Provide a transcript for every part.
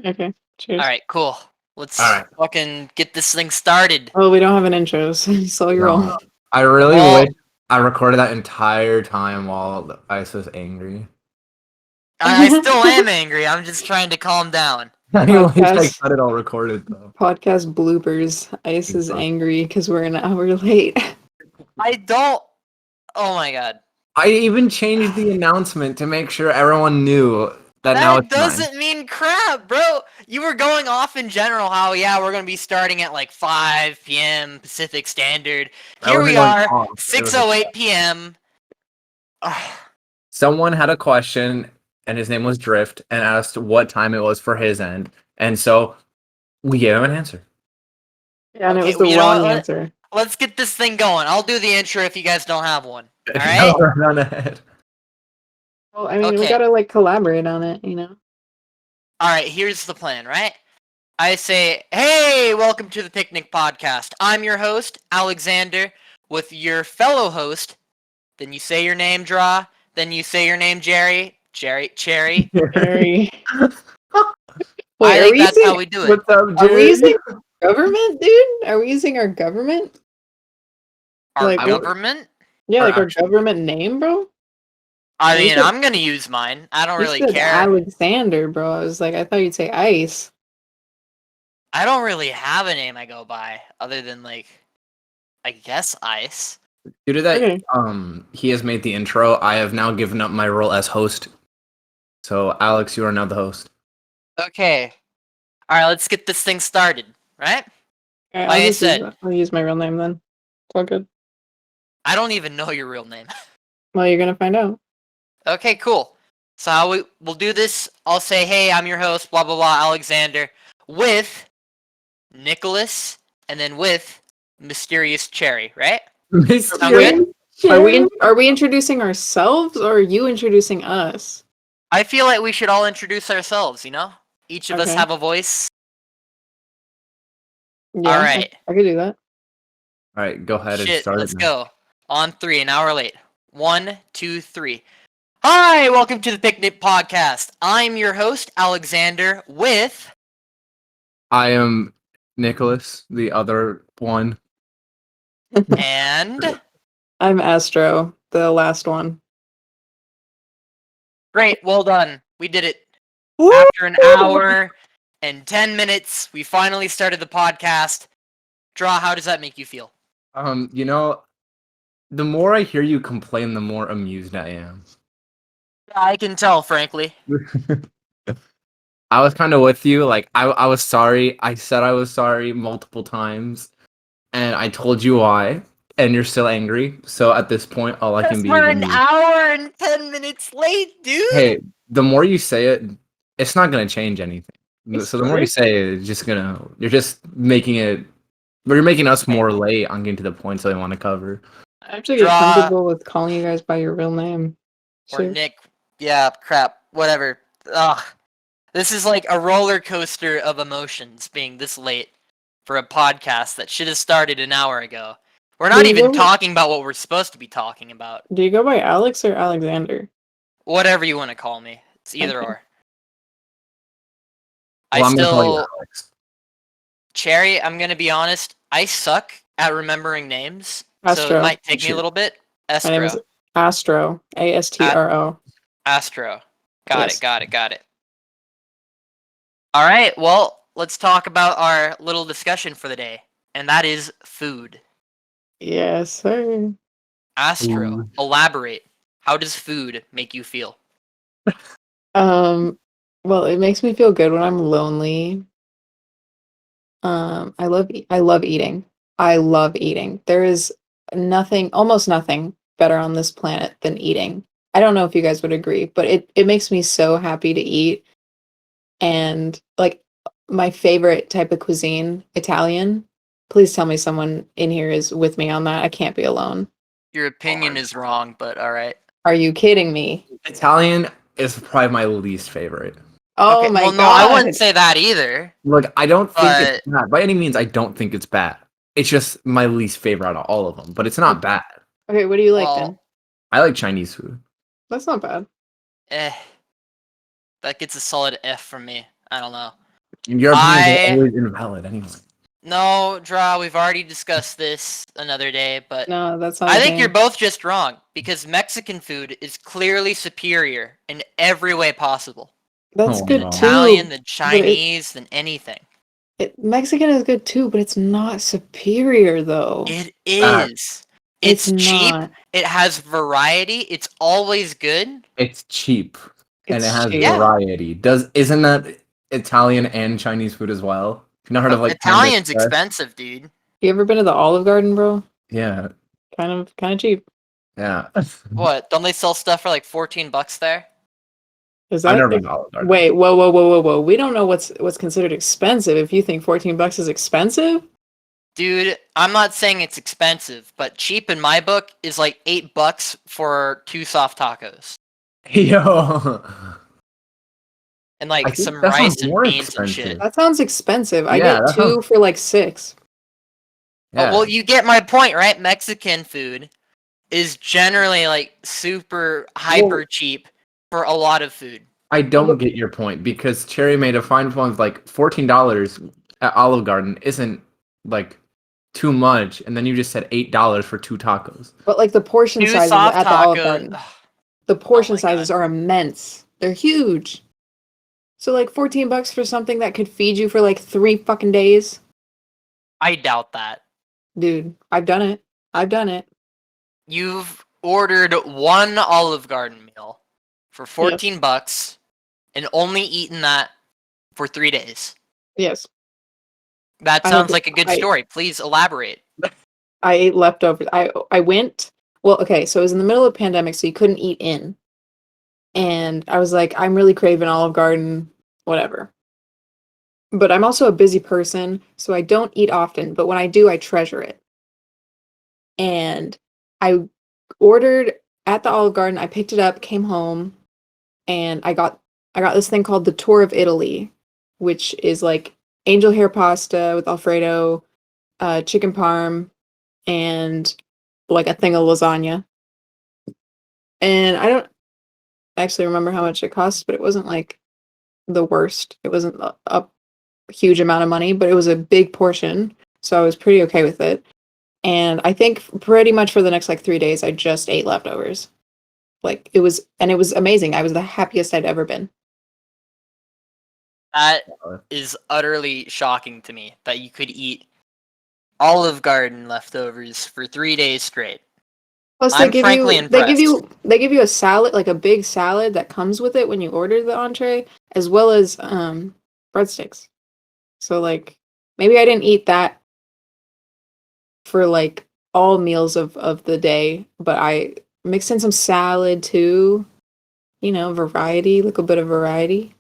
Okay. Cheers. Alright, cool. Let's Alright. fucking get this thing started. Oh, we don't have an intro, so you're No. wrong. I really Well- wish I recorded that entire time while Ice was angry. I still am angry. I'm just trying to calm down. I wish I Podcast. got it all recorded though. Podcast bloopers. Ice is angry because we're an hour late. I don't. Oh my god. I even changed the announcement to make sure everyone knew that now That it's 9. doesn't mean crap, bro. You were going off in general how, yeah, we're going to be starting at like 5 p.m. Pacific Standard. That Here wasn't we going are, off. It was 6:08 p.m. Someone had a question, and his name was Drift, and asked what time it was for his end, and so we gave him an answer. Yeah, and Okay, it was the you know wrong what? answer. Let's get this thing going. I'll do the intro if you guys don't have one. All right? No, run ahead. Well, I mean, we Okay. gotta like collaborate on it, you know. All right, here's the plan, right? I say, hey, welcome to the Picnic Podcast. I'm your host, Alexander, with your fellow host. Then you say your name, Draw. Then you say your name, Cherry. Very. I Wait, think that's how we do it. What's up, Are we Jerry? using government, dude? Are we using our government? Our like, government? Yeah, Our like our actual- government name, bro. I You mean, said- I'm gonna use mine. I don't You really said care. Alexander, bro. I was like, I thought you'd say Ice. I don't really have a name I go by other than like, I guess Ice. Due to that, Okay. he has made the intro. I have now given up my role as host. So, Alex, you are now the host. Okay. All right, let's get this thing started. Right? Alright, Like I just said. I'll use my real name then. It's all good. I don't even know your real name. Well, you're gonna find out. Okay, cool. So how we'll do this, I'll say, hey, I'm your host, blah, blah, blah, Alexander, with Nicholas, and then with Mysterious Cherry, right? Sound good? Are we introducing ourselves or are you introducing us? I feel like we should all introduce ourselves, you know? Each of us Okay. have a voice. Yeah, Alright. I could do that. All right, go ahead and Shit, start. let's go. On 3, an hour late. 1, 2, 3. Hi, welcome to the Picnic Podcast. I'm your host, Alexander, with... I am Nicholas, the other one. And... I'm Astro, the last one. Great, well done. We did it. Woo! After an hour and 10 minutes, we finally started the podcast. Draw, how does that make you feel? You know, the more I hear you complain, the more amused I am. I can tell, frankly. I was kind of with you. Like, I was sorry. I said I was sorry multiple times, and I told you why, and you're still angry. So at this point, all I can be. We're is an amused. hour and 10 minutes late, dude! Hey, the more you say it, it's not gonna change anything. It's So the more you true. say it, it's just gonna. You're just making it. But you're making us more late on getting to the points that I want to cover. I actually get Draw. comfortable with calling you guys by your real name. Or Sure. Nick. Yeah, crap. Whatever. Ugh. This is like a roller coaster of emotions being this late for a podcast that should have started an hour ago. We're not Do you even go- talking about what we're supposed to be talking about. Do you go by Alex or Alexander? Whatever you want to call me. It's either Okay. or. Well, I'm gonna call you still... Alex. Cherry, I'm gonna be honest, I suck at remembering names. So Astro. it might take me a Sure. little bit. My name is Astro. Astro. Astro. Astro. Got Yes. it. Alright, well, let's talk about our little discussion for the day. And that is food. Yes, sir. Astro, Ooh. elaborate. How does food make you feel? Well, it makes me feel good when I'm lonely. I love eating. I love eating. There is almost nothing better on this planet than eating. I don't know if you guys would agree, but it makes me so happy to eat. And like my favorite type of cuisine, Italian. Please tell me someone in here is with me on that. I can't be alone. Your opinion is wrong, but alright. Are you kidding me? Italian is probably my least favorite. Oh Okay, my well, no, god. I wouldn't say that either. Look, I don't think it's bad. By any means, I don't think it's bad. It's just my least favorite out of all of them, but it's not bad. Okay, what do you like Well, then? I like Chinese food. That's not bad. That gets a solid F from me. I don't know. Your opinions are I always invalid anyway. no draw. We've already discussed this another day, but No, that's not I a think you're thing. both just wrong because Mexican food is clearly superior in every way possible. That's Oh, good no. Italian too. than But Chinese than anything. Mexican is good too, but it's not superior though. It Uh, is. It's It's cheap. not. It has variety. It's always good. It's cheap and it It's has cheap. Yeah. variety. Isn't that Italian and Chinese food as well? You've not heard of like Panda Italian's Express? expensive, dude. You ever been to the Olive Garden, bro? Yeah, Kind of cheap. yeah. What? Don't they sell stuff for like $14 there? Is I've that never been to Olive Garden. wait, whoa. We don't know what's considered expensive. If you think $14 is expensive, Dude, I'm not saying it's expensive, but cheap in my book is like $8 for 2 soft tacos Yo, and I like think some that sounds rice and more beans and shit. expensive. that sounds expensive. I Yeah, get that 2 sounds. for like 6. Oh, Yeah, well, you get my point, right? Mexican food is generally like super hyper Well, cheap for a lot of food. I don't get your point because Cherry made a fine point of like $14 at Olive Garden isn't like too much, and then you just said $8 for 2 tacos. but like the portion 2 sizes soft at the Olive tacos. Garden, the portion my sizes God. are immense. They're huge. So like $14 for something that could feed you for like 3 fucking days, I doubt that. dude. I've done it. I've done it. You've ordered one Olive Garden meal for Yes. 14 bucks and only eaten that for 3 days. Yes. That I sounds have- like a good I- story. Please elaborate. I ate leftovers. I went. Well, okay, so it was in the middle of the pandemic, so you couldn't eat in. And I was like, I'm really craving Olive Garden, whatever. But I'm also a busy person, so I don't eat often, but when I do, I treasure it. And I ordered at the Olive Garden, I picked it up, came home, and I got this thing called the Tour of Italy, which is like angel hair pasta with Alfredo, chicken parm, and like a thing of lasagna. And I don't actually remember how much it cost, but it wasn't like the worst. It wasn't a huge amount of money, but it was a big portion, so I was pretty okay with it. And I think pretty much for the next like 3 days, I just ate leftovers. Like it was amazing. I was the happiest I'd ever been. That is utterly shocking to me that you could eat Olive Garden leftovers for 3 days straight. Plus, I'm frankly they give you a salad, like a big salad that comes with it when you order the entree, as well as breadsticks. So like maybe I didn't eat that for like all meals of the day, but I mixed in some salad too. You know, variety, like a bit of variety.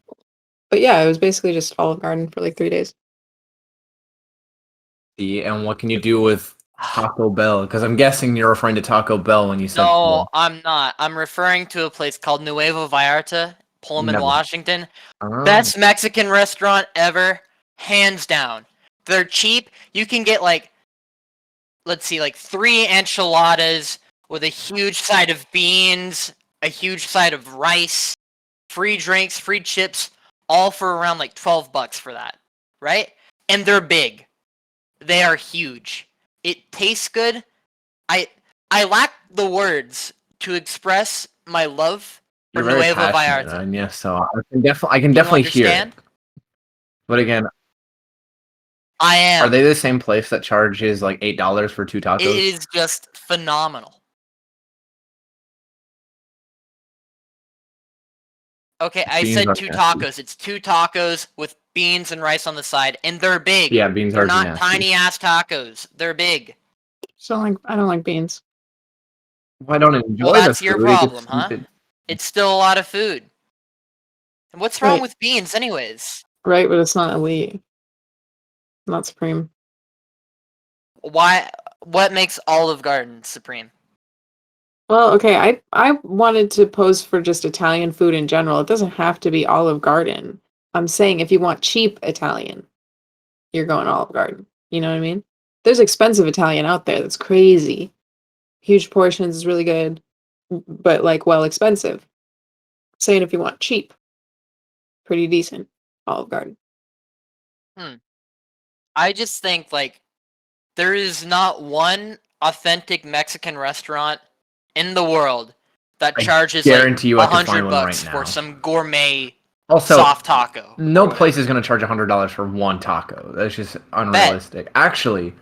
But yeah, it was basically just Olive Garden for like 3 days. And what can you do with Taco Bell? Because I'm guessing you're referring to Taco Bell when you said. No, I'm not. I'm referring to a place called Nuevo Vallarta, Pullman, Never. Washington. Oh. Best Mexican restaurant ever, hands down. They're cheap. You can get like, let's see, like 3 enchiladas with a huge side of beans, a huge side of rice, free drinks, free chips, all for around like $12 for that, right? And they're big. They are huge. It tastes good. I lack the words to express my love for You're very Nuevo passionate, Vallarta. and yes, so I can You definitely hear it. understand? But again, I am. are they the same place that charges like $8 for 2 tacos? It is just phenomenal. Okay, I Beans said are 2 nasty. tacos. It's 2 tacos with beans and rice on the side, and they're big. Yeah, beans They're are not nasty. tiny ass tacos. They're big. So like I don't like beans. I don't enjoy Well, that's the your food, it problem, just- huh? It's still a lot of food. And what's wrong Right. with beans, anyways? Right, but it's not elite. Not supreme. Why? What makes Olive Garden supreme? Well, okay, I wanted to post for just Italian food in general. It doesn't have to be Olive Garden. I'm saying if you want cheap Italian, you're going Olive Garden. You know what I mean? There's expensive Italian out there that's crazy. Huge portions is really good, but like well expensive. Saying if you want cheap, pretty decent, Olive Garden. I just think like there is not one authentic Mexican restaurant in the world that I charges like guarantee you I could find one $100 right for now. some gourmet Also, soft taco. no or place whatever. is going to charge $100 for one taco. That's just unrealistic. Actually,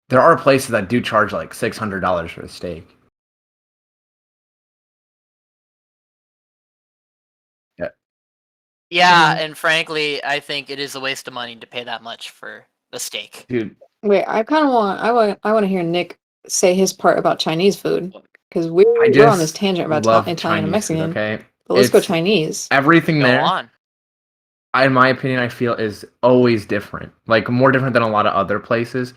there are places that do charge like $600 for a steak. Yeah. Yeah, Mhm. and frankly, I think it is a waste of money to pay that much for a steak. Dude, Wait, I kind of want I want to hear Nick say his part about Chinese food because I we're on this just tangent about love Italian and Chinese food, Mexican, okay? but let's go It's Chinese. everything Go there. on. In my opinion, I feel is always different. Like more different than a lot of other places.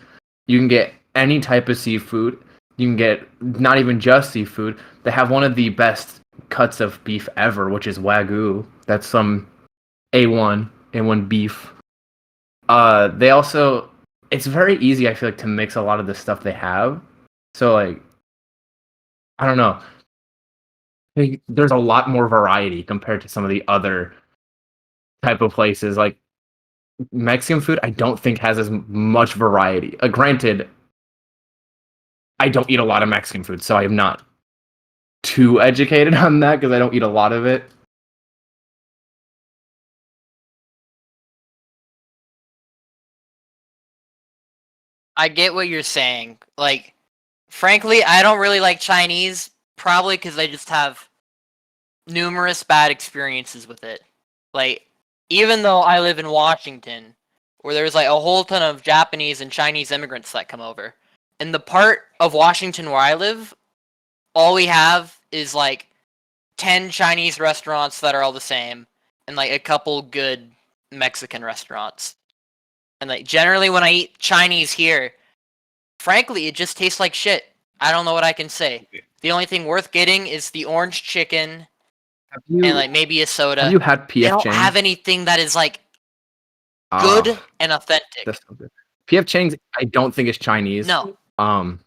You can get any type of seafood. You can get not even just seafood. They have one of the best cuts of beef ever, which is Wagyu. That's some A1 beef. They also it's very easy, I feel like, to mix a lot of the stuff they have. So like I don't know. Like, there's a lot more variety compared to some of the other type of places. Like Mexican food, I don't think has as much variety. Granted, I don't eat a lot of Mexican food, so I'm not too educated on that because I don't eat a lot of it. I get what you're saying. Like, frankly, I don't really like Chinese, probably because I just have numerous bad experiences with it. Like, even though I live in Washington, where there's like a whole ton of Japanese and Chinese immigrants that come over, in the part of Washington where I live, all we have is like 10 Chinese restaurants that are all the same, and like a couple good Mexican restaurants. And like generally when I eat Chinese here, frankly, it just tastes like shit. I don't know what I can say. The only thing worth getting is the orange chicken Have and you like maybe a soda. have you had They PF don't have Chang's? anything that is like good Ah, and authentic. that's so good. PF Chang's, I don't think is Chinese. No. Um,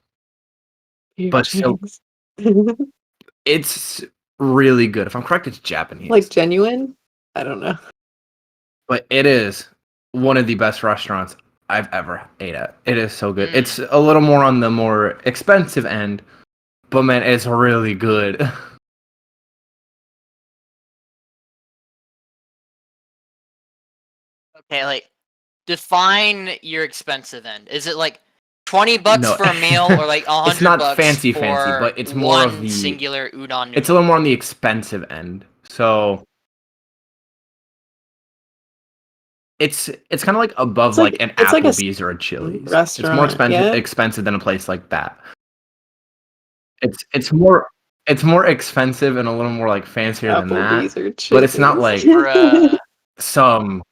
Ew, but so Chang's. it's really good. If I'm correct, it's Japanese. Like genuine? I don't know. But it is one of the best restaurants I've ever ate at. It is so good. Mm. It's a little more on the more expensive end, but man, it's really good. Okay, like define your expensive end. Is it like $20 No. for a meal or like It's $100 not fancy, for but it's more of one the singular udon noodle? it's a little more on the expensive end. So it's kind of like above It's like like an it's like a Applebee's or a Chili's. It's restaurant, more expensive yeah? expensive than a place like that. It's more expensive and a little more like fancier than that. Applebee's or But it's not Chili's. like Bruh. some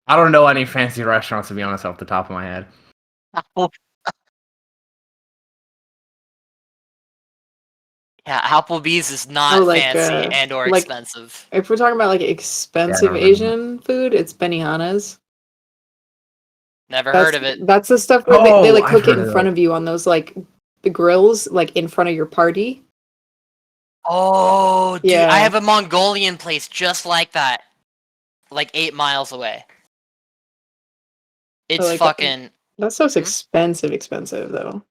I don't know any fancy restaurants to be honest off the top of my head. Yeah, Applebee's is Oh, not like fancy and or like expensive. if we're talking about like Yeah, I expensive don't remember. Asian food, it's Benihana's. Never That's heard of it. that's the stuff where they Oh, like I've cook it heard in of front that. of you on those like the grills, like in front of your party. Oh, dude, I Yeah. have a Mongolian place just like that, like 8 miles away. It's like, fucking. That stuff's Hmm? expensive though.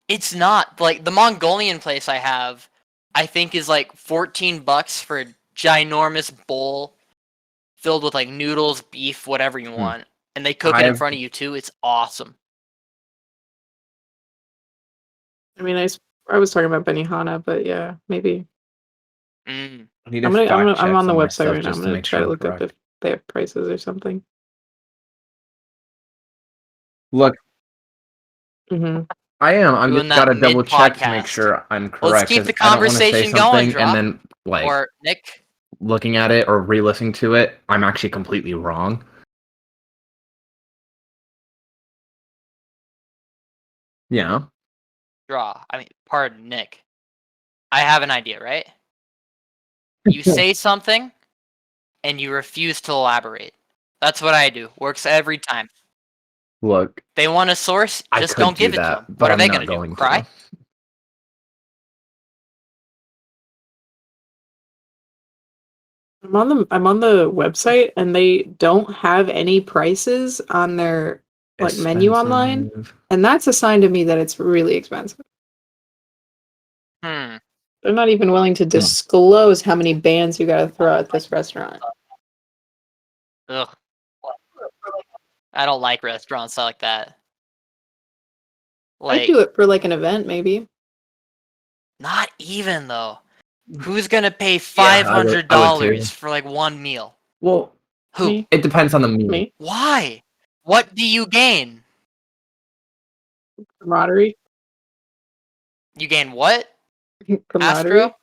It's not like the Mongolian place I have. I think is like $14 for a ginormous bowl filled with like noodles, beef, whatever you want, and they cook it in I've front of you too. It's awesome. I mean, I was talking about Benihana, but yeah, maybe Mm. I need to fact I'm check on the some of my website stuff right now. I'm just to gonna make try sure to I'm look up correct. if they have prices or something. Look, Hmm I am. I'm Doing just that gotta double check to make mid-podcast. sure I'm Let's correct keep because the I don't want to say conversation going, something and Draw. then like Or Nick. looking at it or re-listening to it, I'm actually completely wrong. Yeah. Draw. I mean, pardon, Nick. I have an idea, right? You say something, and you refuse to elaborate. That's what I do. Works every time. Look, They want a source, I just could don't do give it to that, them. but What are I'm they not gonna do? going Cry? to. I'm on the website and they don't have any prices on their like menu online, Expensive. and that's a sign to me that it's really expensive. Hmm. They're not even willing to disclose how many bands you gotta throw at this restaurant. Ugh. I don't like restaurants like that. I'd Like, do it for like an event, maybe. not even though. Who's gonna pay Yeah, I would too. $500 for like one meal? Well, Who? Me, it depends on the meal. me, Why? What do you gain? camaraderie, You gain what? camaraderie. Astro?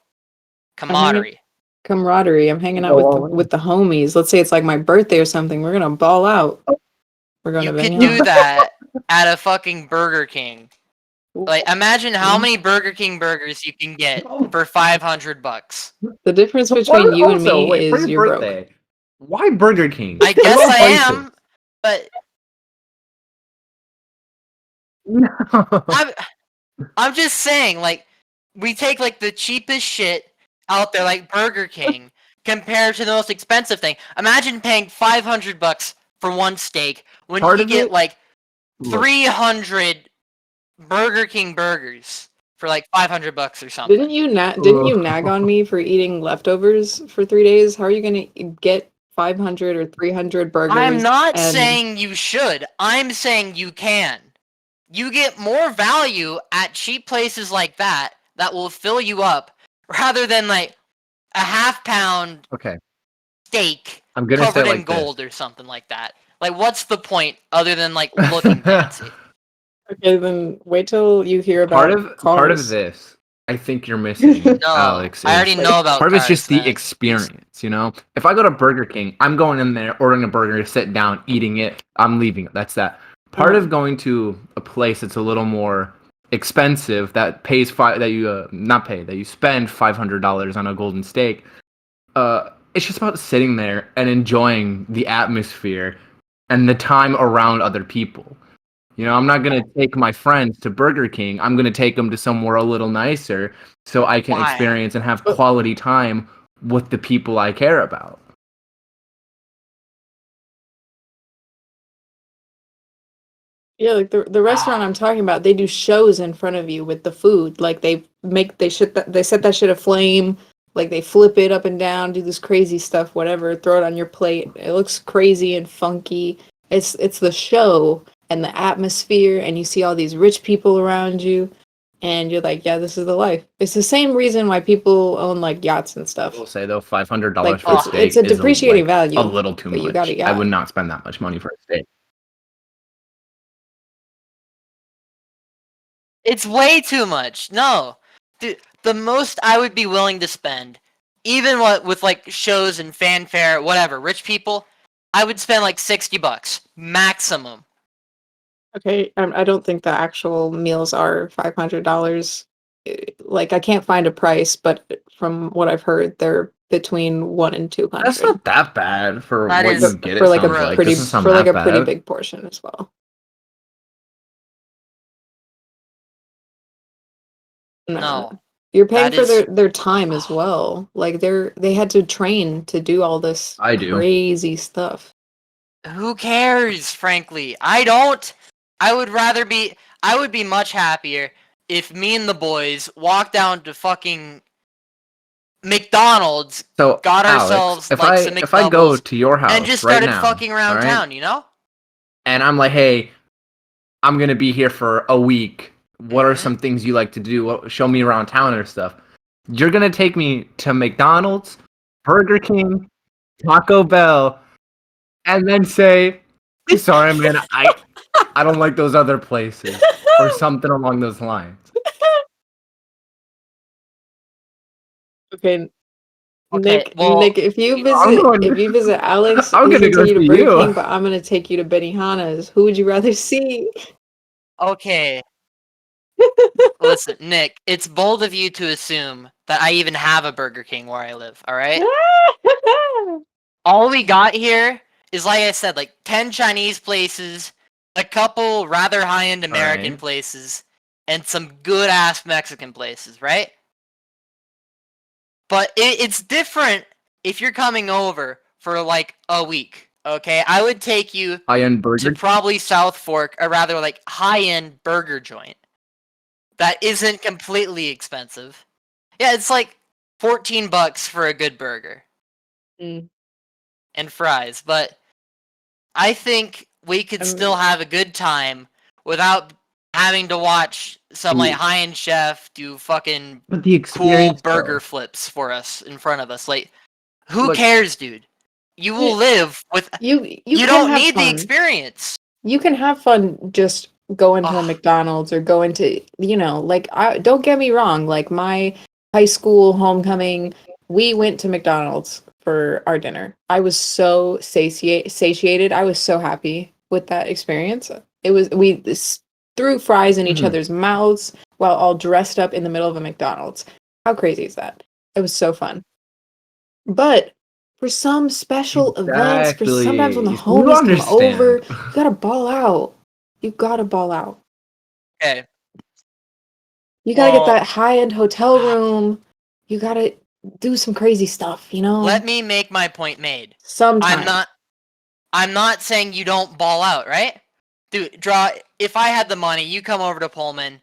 I'm hanging Camaraderie. camaraderie. I'm hanging out Go with all in. the homies. Let's say it's like my birthday or something. We're gonna ball out. We're going You to could do Benihana. that at a fucking Burger King. Like, imagine how many Burger King burgers you can get for $500. The difference Why- between you and also, me wait, for is your you're broke. birthday, why Burger King? I guess love I ISIS. am, but No. I'm just saying, like, we take like the cheapest shit out there, like Burger King, compared to the most expensive thing. Imagine paying $500 for one steak when Part you of get it- like Look, 300 Burger King burgers for like $500 or something. Didn't you nag on me for eating leftovers for 3 days? How are you going to get 500 or 300 burgers? I'm not and- saying you should. I'm saying you can. You get more value at cheap places like that will fill you up rather than like a half-pound okay, steak I'm gonna say covered in like gold or something like that. Like, what's the point other than like looking this. fancy? Okay, then wait till you hear about part of cars. this, I think you're missing, No, Alex. I already is- know about Part of it's just cars, the man. experience, you know. If I go to Burger King, I'm going in there, ordering a burger, sit down, eating it. I'm leaving. That's that. Part of going to a place that's a little more expensive, that pays that you spend $500 on a golden steak. It's just about sitting there and enjoying the atmosphere and the time around other people. You know, I'm not gonna take my friends to Burger King. I'm gonna take them to somewhere a little nicer so I can Why? experience and have quality time with the people I care about. Yeah, like the restaurant I'm talking about, they do shows in front of you with the food. Like they set that shit aflame, like they flip it up and down, do this crazy stuff, whatever, throw it on your plate. It looks crazy and funky. It's the show and the atmosphere, and you see all these rich people around you, and you're like, yeah, this is the life. It's the same reason why people own like yachts and I stuff. will say though, $500 Like for a it's steak a is depreciating value, a little too but much. you got a I yacht. would not spend that much money for a steak. It's way too much. No. Dude, the most I would be willing to spend, even with like shows and fanfare, whatever, rich people, I would spend like $60 maximum. Okay, I don't think the actual meals are $500. Like I can't find a price, but from what I've heard, they're between 1 and 200 That's not that bad for That what is you get. for It like a sounds like pretty doesn't sound for like that a pretty bad. big portion as well. No. You're paying That for is- their time as well. Like they had to train to do all this I do. crazy stuff. Who cares, frankly? I don't. I would be much happier if me and the boys walked down to fucking McDonald's, So got Alex, ourselves if like some if I go McDoubles, to your house and just right started now, fucking around all right, town, you know? and I'm like, hey, I'm gonna be here for a week. What are Mhm. some things you like to do? Show me around town or stuff. You're gonna take me to McDonald's, Burger King, Taco Bell, and then say, "Sorry, man, I don't like those other places," or something along those lines. Okay, Okay, Nick, well, Nick, if you going- visit Alex, I'm he's gonna go take you to see Burger you. King, but I'm gonna take you to Benihana's. Who would you rather see? Okay. Listen, Nick, it's bold of you to assume that I even have a Burger King where I live, alright? All we got here is, like I said, like 10 Chinese places, a couple rather high-end American Alright. places, and some good-ass Mexican places, right? But it's different if you're coming over for like a week, okay, I would take you High-end to burger. probably South Fork, a rather like high-end burger joint that isn't completely expensive. Yeah, it's like $14 for a good burger Mm. and fries, but I think we could still have a good time without having to watch some like Ooh. high-end chef do fucking But the cool experience, burger though. flips for us in front of us. Like, who Look, cares, dude? You will live with. You You can don't have need the fun. experience. You can have fun just going to a Ugh. McDonald's or going to, like I don't get me wrong, like my high school homecoming, we went to McDonald's for our dinner. I was so satiated. I was so happy with that experience. It was threw fries in each Mhm. other's mouths while all dressed up in the middle of a McDonald's. How crazy is that? It was so fun. But for some special events, for sometimes when the Exactly. You homies come over, understand. you gotta ball out. You gotta ball out. Okay. You gotta get Well, that high-end hotel room. You gotta do some crazy stuff, let me make my point made. Sometimes. I'm not saying you don't ball out, right? Dude, if I had the money, you come over to Pullman.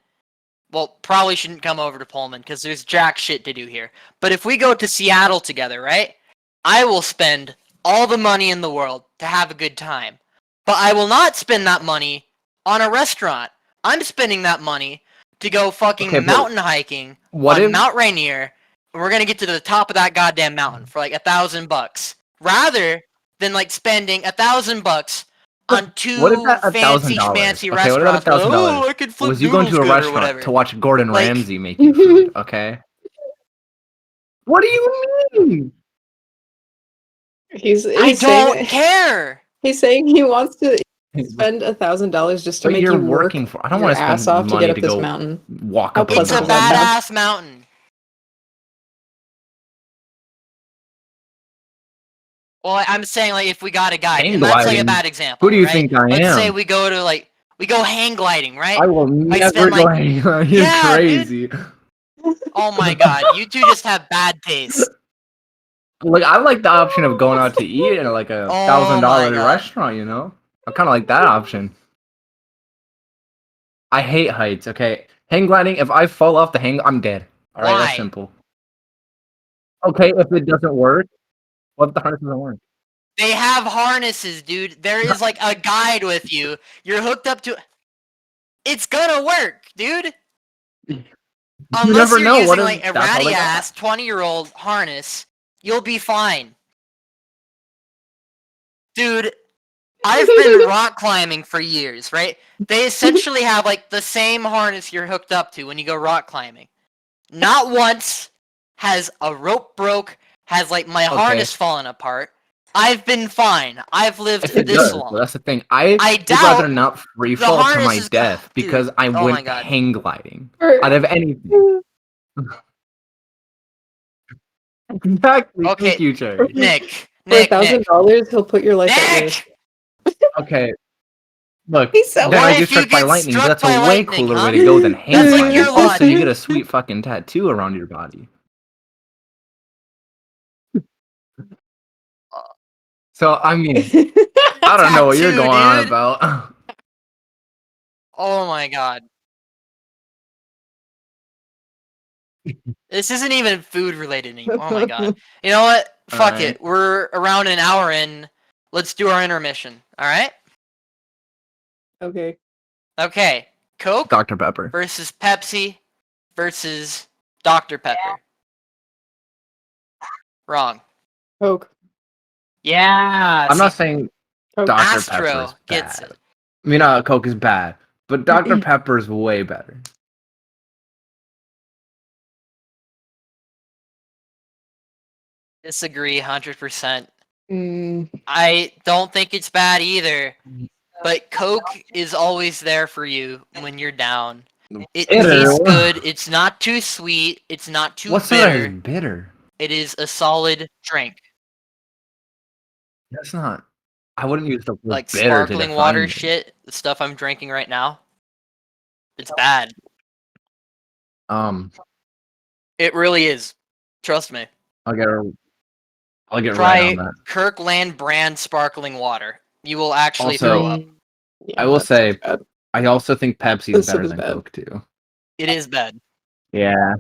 Well, probably shouldn't come over to Pullman because there's jack shit to do here. But if we go to Seattle together, right? I will spend all the money in the world to have a good time. But I will not spend that money on a restaurant. I'm spending that money to go fucking Okay, but mountain hiking what on if Mount Rainier. And we're gonna get to the top of that goddamn mountain for like $1,000, rather than like spending $1,000 on what if two that fancy $1,000? schmancy Okay, what if that restaurants. But, $1,000 oh, I could flip was you going noodles to a good or restaurant whatever. to watch Gordon Like, Ramsay make you food? Okay. What do you mean? He's I he's don't saying care. he's saying he wants to spend $1,000 just to But make you're you work working for. I don't your want to ass spend off to get money up to this go mountain. walk How up a It's a pleasant is that mountain. sound? badass mountain. Well, I'm saying like if we got a guide, Hang and that's like a gliding. bad Who example, do you right? think I Let's say am? we go hang gliding, right? I will I never spend go like, hang gliding. You're yeah, dude. crazy. Oh my god, you two just have bad taste. Like I like the option of going out to eat in like a Oh my $1,000 god. restaurant. I kind of like that option. I hate heights. Okay, hang gliding. If I fall off the hang, I'm dead. All right, that's Why? simple. Okay, if it doesn't work, what if the harness doesn't work? They have harnesses, dude. There is like a guide with you. You're hooked up to. It's gonna work, dude. You Unless never you're know. What using if like a that's all ratty they got? ass 20-year-old harness, you'll be fine. Dude, I've been rock climbing for years, right? They essentially have like the same harness you're hooked up to when you go rock climbing. Not once has a rope broke, has like my Okay, harness fallen apart. I've been fine. I've lived if it this does, but long. that's the thing. I I would rather doubt not free the fall to harness my is. death Dude, because I oh my went god. hang gliding For out of anything. Exactly. Thank Okay, you, Cherry. Nick. for Nick, Nick. $1,000, he'll put your life at risk. Nick! Okay, look, He's so then What I get if you struck by get lightning, but struck that's a by way lightning, cooler way huh? to go than hang That's like gliding. your Also, you logic. get a sweet fucking tattoo around your body. So, I mean, I don't know what you're Tattoo, going on dude. about. Oh my god. This isn't even food related anymore. Oh my god. You know what? Fuck Alright. it. We're around an hour in. Let's do our intermission. Alright? Okay. Okay. Coke Dr. Pepper. versus Pepsi versus Dr. Pepper. Wrong. Coke. Yeah. I'm See, not saying Coke. Dr. Pepper Astro is gets bad. it. I mean, Coke is bad, but Dr. Pepper is way better. Disagree 100%. Mm, I don't think it's bad either. But Coke is always there for you when you're down. It tastes Bitter. good. It's not too sweet. It's not too What's that is bitter. bitter? It is a solid drink. That's not. I wouldn't use the word Like bitter to sparkling water define it. shit, the stuff I'm drinking right now. It's bad. Um, It really is. Trust me. I'll get a I'll get right on Try that. Kirkland brand sparkling water. You will actually Also, throw up. Yeah, I will that say, sounds bad. I also think Pepsi This is stuff better is than bad. Coke too. It is bad. Yeah.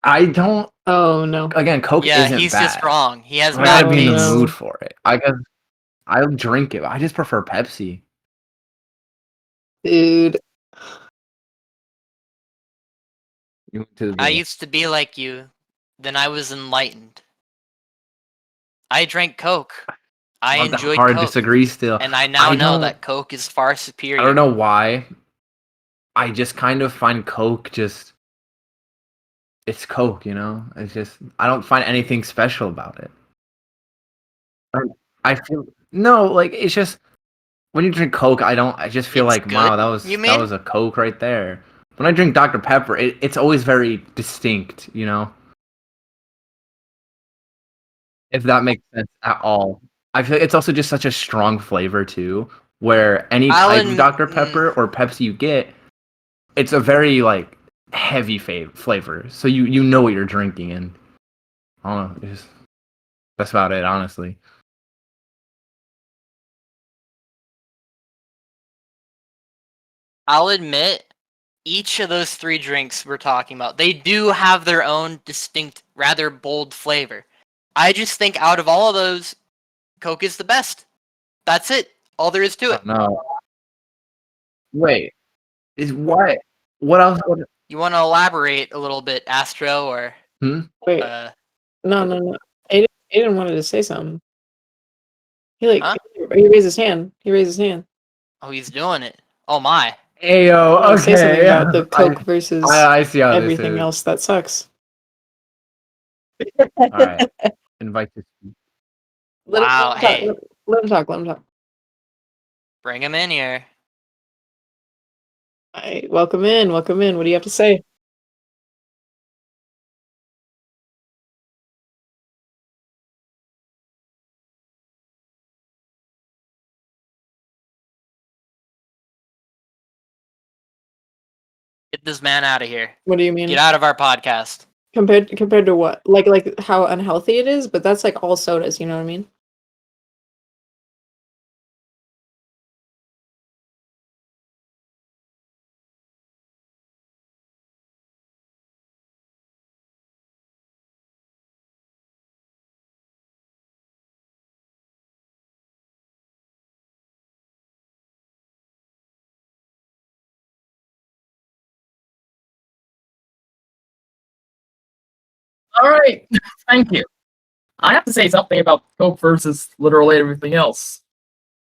I don't. Oh no. Again, Coke Yeah, isn't he's bad. just wrong. He has I gotta bad be in the taste. mood no. for it. I guess I'll drink it. I just prefer Pepsi. Dude. You went to the I used to be like you. Then I was enlightened. I drank Coke. I I'll enjoyed hard Coke. disagree still. And I now I know don't- that Coke is far superior. I don't know why. I just kind of find Coke just. It's Coke, you know. It's just I don't find anything special about it. I feel no, like it's just when you drink Coke, I just feel It's like wow, good, you that mean? was a Coke right there. When I drink Dr. Pepper, it's always very distinct, you know. If that makes sense at all. I feel like it's also just such a strong flavor too, where any type of Dr. Pepper or Pepsi you get, it's a very like heavy flavor. So you know what you're drinking and I don't know, that's about it, honestly. I'll admit, each of those three drinks we're talking about, they do have their own distinct, rather bold flavor. I just think out of all of those, Coke is the best. That's it. All there is to it. No. Wait. Is what? What else? You want to elaborate a little bit, Astro, or Wait. No. Aiden wanted to say something. He Huh? he raised his hand. He raised his hand. Oh, he's doing it. Oh my. Ayo, Oh, say something okay. about the Coke versus I see how everything this is. else that sucks. All right. Invite to speak. Wow, hey. Let him talk. Let him talk. Bring him in here. Hi, welcome in. Welcome in. What do you have to say? Get this man out of here. What do you mean? Get out of our podcast. Compared to what? Like how unhealthy it is, but that's like all sodas, you know what I mean? All right, thank you. I have to say something about Coke versus literally everything else.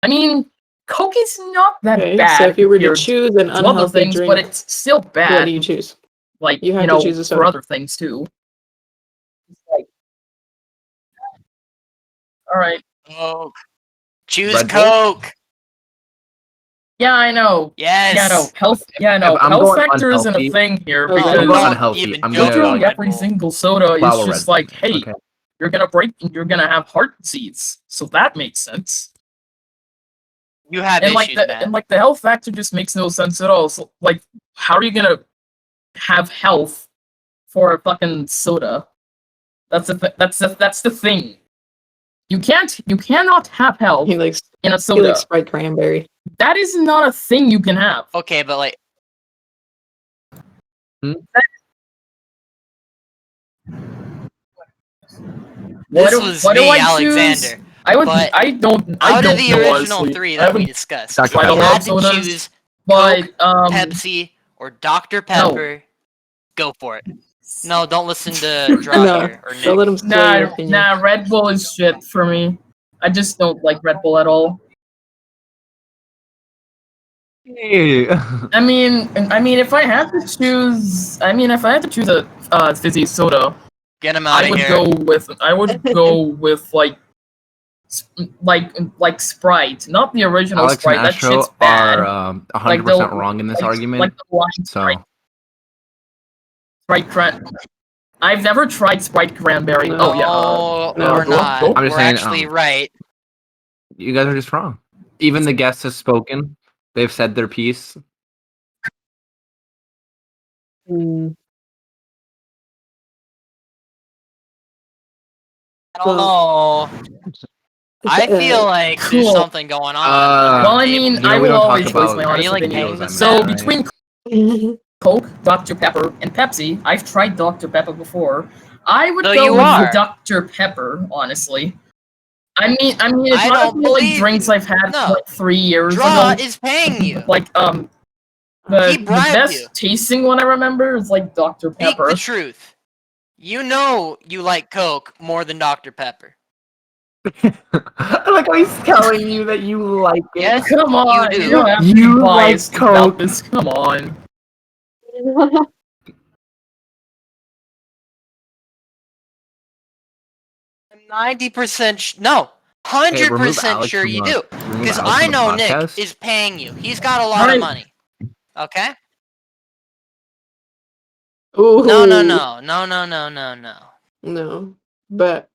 I mean, Coke is not that Okay, bad so if you were to compared choose an to other unhealthy things, drink, but it's still bad. what do you choose? Like You have you to know, choose a for soda. other things too. Like, all right, Coke. Choose Red Bull? Coke. yeah, I know. Yes. Yeah, no health. Yeah, no If I'm health going factor isn't a unhealthy- thing here Oh, I'm Red going Bull? because unhealthy. Even I'm joke gonna literally about Red every Bull. single soda is Flower just Red like, Bull. hey, Okay. you're gonna have heart disease, so that makes sense. You have And like issues, man. the health factor just makes no sense at all. So like, how are you gonna have health for a fucking soda? That's the thing. You cannot have health He likes in a he soda. likes Sprite cranberry. That is not a thing you can have. Okay, but like, What this do- was what do me, I choose? Alexander. I would. But I don't. I Out don't of the know, original honestly. three I that we haven't discussed, Dr. if you Pepper. had to sodas, choose but Pepsi or Dr. Pepper, go for it. No, don't listen to Draw No, here or don't let Nick. him steal your nah, opinion. nah. Red Bull is shit for me. I just don't like Red Bull at all. Hey. I mean, if I had to choose, a fizzy soda, Get him out I of would here. go with like Sprite, not the original Alex and Sprite. That Astro shit's bad. are 100% Like the- wrong in this like argument. the lime So Sprite I've never tried Sprite cranberry. No. Oh yeah. No, we're go- not. go. I'm just We're saying, actually right. you guys are just wrong. Even the guests have spoken. They've said their piece. Mm, I don't know. I feel like there's cool. something going on. Well, I mean, I we will don't talk always voice about my Are honest you, like, opinion. paying them So back? between Coke, Dr. Pepper, and Pepsi, I've tried Dr. Pepper before. I would So go you with are. the Dr. Pepper, honestly. I mean, it's I one of don't the only believe drinks you. I've had No. like 3 years Draw ago. is paying you. Like He the bribed best you. tasting one I remember is like Dr. Speak Pepper. the truth. You know you like Coke more than Dr. Pepper. I like how he's telling you that you like it. Yes, Come on, you do. you don't have to You be like biased about Coke. this. Come on. I'm 90% no, Hey, remove 100% Alex sure from you the- do. remove Because Alex I from the know Nick podcast. is paying you. He's got a lot Alright. of money. Okay? Ooh. No, no, no. No, no, no, no, no. No. But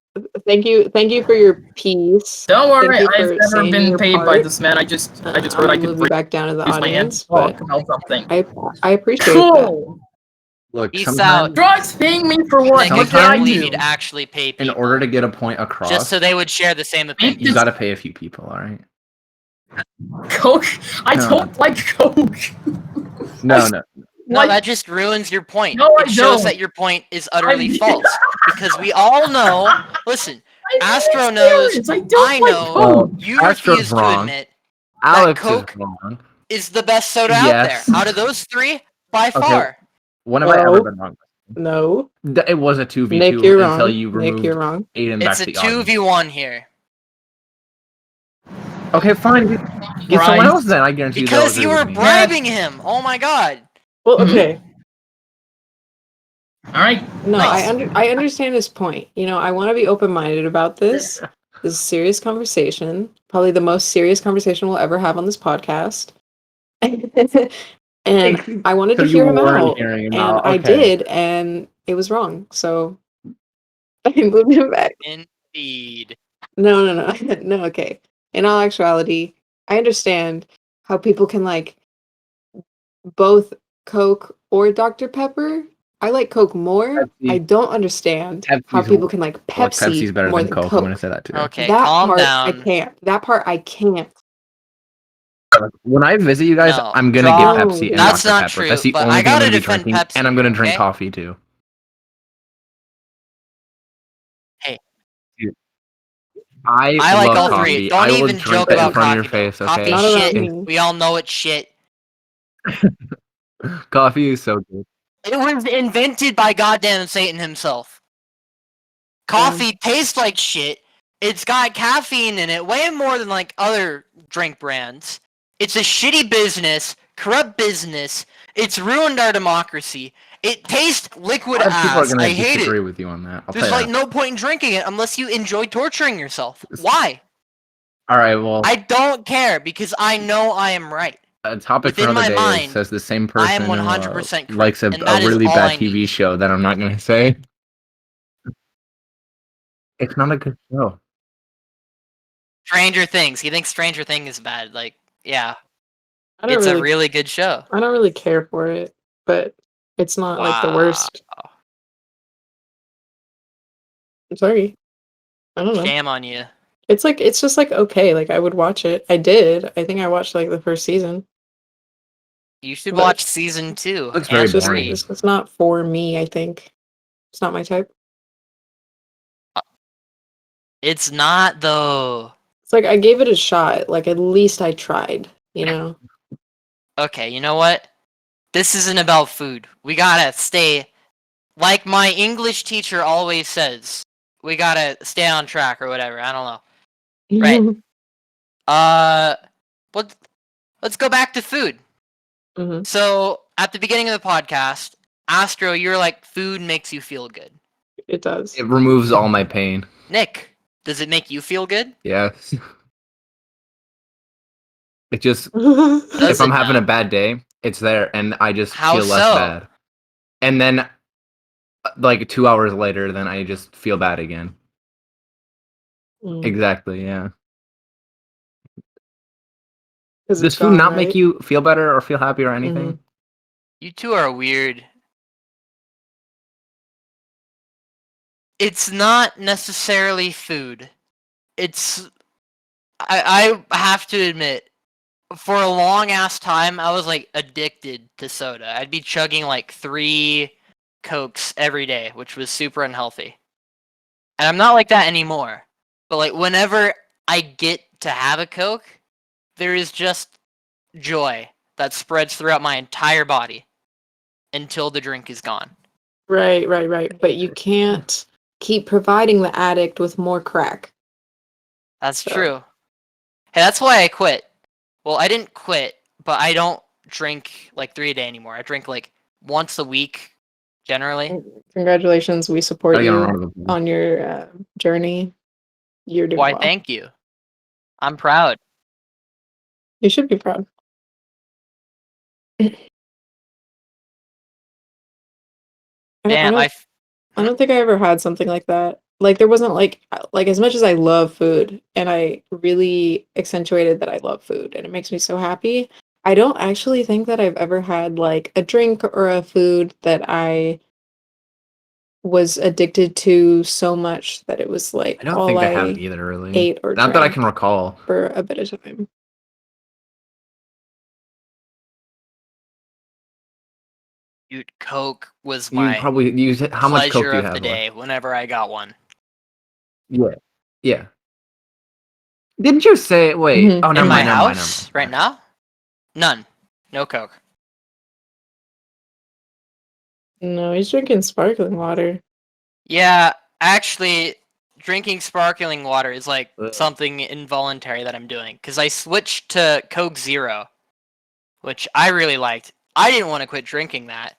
thank you for your piece. Don't worry, Thank you I've for never saying been your paid by part. this man. I just heard I'm I gonna could move you back down to the use my hand audience, to talk but about something. I appreciate that. Cool. Look, Peace sometimes Drugs paying me for what? Nick, I What Sometimes- did I can't believe do? you'd actually pay in people order to get a point across, just so they would share the same you opinion. gotta pay a few people. All right. Coke? I No. don't like Coke. No, no. No, Like, that just ruins your point. No, I It shows don't. that your point is utterly I'm- false. Because we all know, listen, I'm Astro being knows, serious. I don't I like know, Coke. you Astro's refuse to wrong. admit Alex Coke is wrong. is the best soda out Yes. there. Out of those three, by Okay. far. When have I ever No. been wrong? No. It was a 2v2 Nick, you're until wrong. you Nick, removed you're wrong. Aiden back It's to a the audience. 2v1 here. Okay, fine. Get someone Right. else then. I guarantee they'll Because agree you with were me. bribing him. Oh my god. Well, Mhm. okay. All right. No, Nice. I understand his point. You know, I want to be open-minded about this. This is a serious conversation. Probably the most serious conversation we'll ever have on this podcast. And I wanted to So you hear him weren't out. hearing him And out, I okay. did, and it was wrong. So I moved him back. Indeed. No, no, no. No, okay. In all actuality, I understand how people can like both Coke or Dr. Pepper. I like Coke more. Pepsi. I don't understand how Pepsi's people can like Look, Pepsi Pepsi's better more than than Coke. I'm Coke. gonna say that too. Okay, that calm part I down. can't. That part I can't. When I visit you guys, No, I'm gonna draw- get Pepsi and That's Dr. not Pepper. true, That's the but only I thing I'm gotta gonna be defend drinking, Pepsi, and I'm gonna drink okay? coffee too. Hey. Dude, I I like love all coffee. three. Don't I will even drink joke that in about front coffee. of your face. though. Okay. Coffee's Not around shit. me. We all know it's shit. Coffee is so good. It was invented by goddamn Satan himself. Coffee tastes like shit. It's got caffeine in it, way more than like other drink brands. It's a shitty business, corrupt business. It's ruined our democracy. It tastes liquid A lot of people are ass. gonna I hate disagree it. with you on that. I'll There's tell you like that. no point in drinking it unless you enjoy torturing yourself. Why? All right. Well, I don't care because I know I am right. a topic for within another my day mind, says the same I am person 100% who likes correct, and that a is really all bad I TV need. show that I'm not gonna say. It's not a good show. Stranger Things. He thinks Stranger Things is bad. Like, yeah, I don't it's really a really good show. I don't really care for it, but it's not like the worst. I'm sorry. I don't know. Shame on you. It's just like okay, like I would watch it. I did. I think I watched like the first season. You should But- watch season 2 Looks very and It's just boring. 3. it's not for me, I think. It's not my type. It's not though. It's like I gave it a shot. Like at least I tried, you know. Okay, you know what? This isn't about food. We gotta stay, like my English teacher always says. We gotta stay on track or whatever. I don't know. Right. Let's go back to food. Mhm. So at the beginning of the podcast, Astro, you were like, food makes you feel good. It does. It removes all my pain. Nick, does it make you feel good? Yes. It just Does if I'm it having now? a bad day, it's there, and I just How feel less so? bad. And then, like 2 hours later, then I just feel bad again. Mm. Exactly. Yeah. 'Cause Does it's food gone, not make right? you feel better or feel happy or anything? You two are weird. it's not necessarily food. It's I have to admit, for a long ass time, I was like addicted to soda. I'd be chugging like 3 Cokes every day, which was super unhealthy. And I'm not like that anymore. But like whenever I get to have a Coke, there is just joy that spreads throughout my entire body until the drink is gone. Right, right, right. But you can't keep providing the addict with more crack. That's So- true. Hey, that's why I quit. Well, I didn't quit, but I don't drink like 3 a day anymore. I drink like once a week generally. Congratulations, we support Gotta get a you round of applause. on your journey. You're doing Why, well. thank you. I'm proud. You should be proud. Damn, I don't think I ever had something like that. Like there wasn't like as much as I love food and I really accentuated that I love food and it makes me so happy. I don't actually think that I've ever had like a drink or a food that I was addicted to so much that it was like I don't all think I I have either, really. ate or Not that I can drank recall. for a bit of time. dude, Coke was You my probably use how much Coke pleasure do you of have the left? day whenever I got one. Yeah. Yeah. Didn't you say wait? Mhm. Oh, In never my mind, never mind, house never right mind. now, none. No Coke. No, he's drinking sparkling water. Yeah, actually, drinking sparkling water is like Ugh. something involuntary that I'm doing because I switched to Coke Zero, which I really liked. I didn't want to quit drinking that,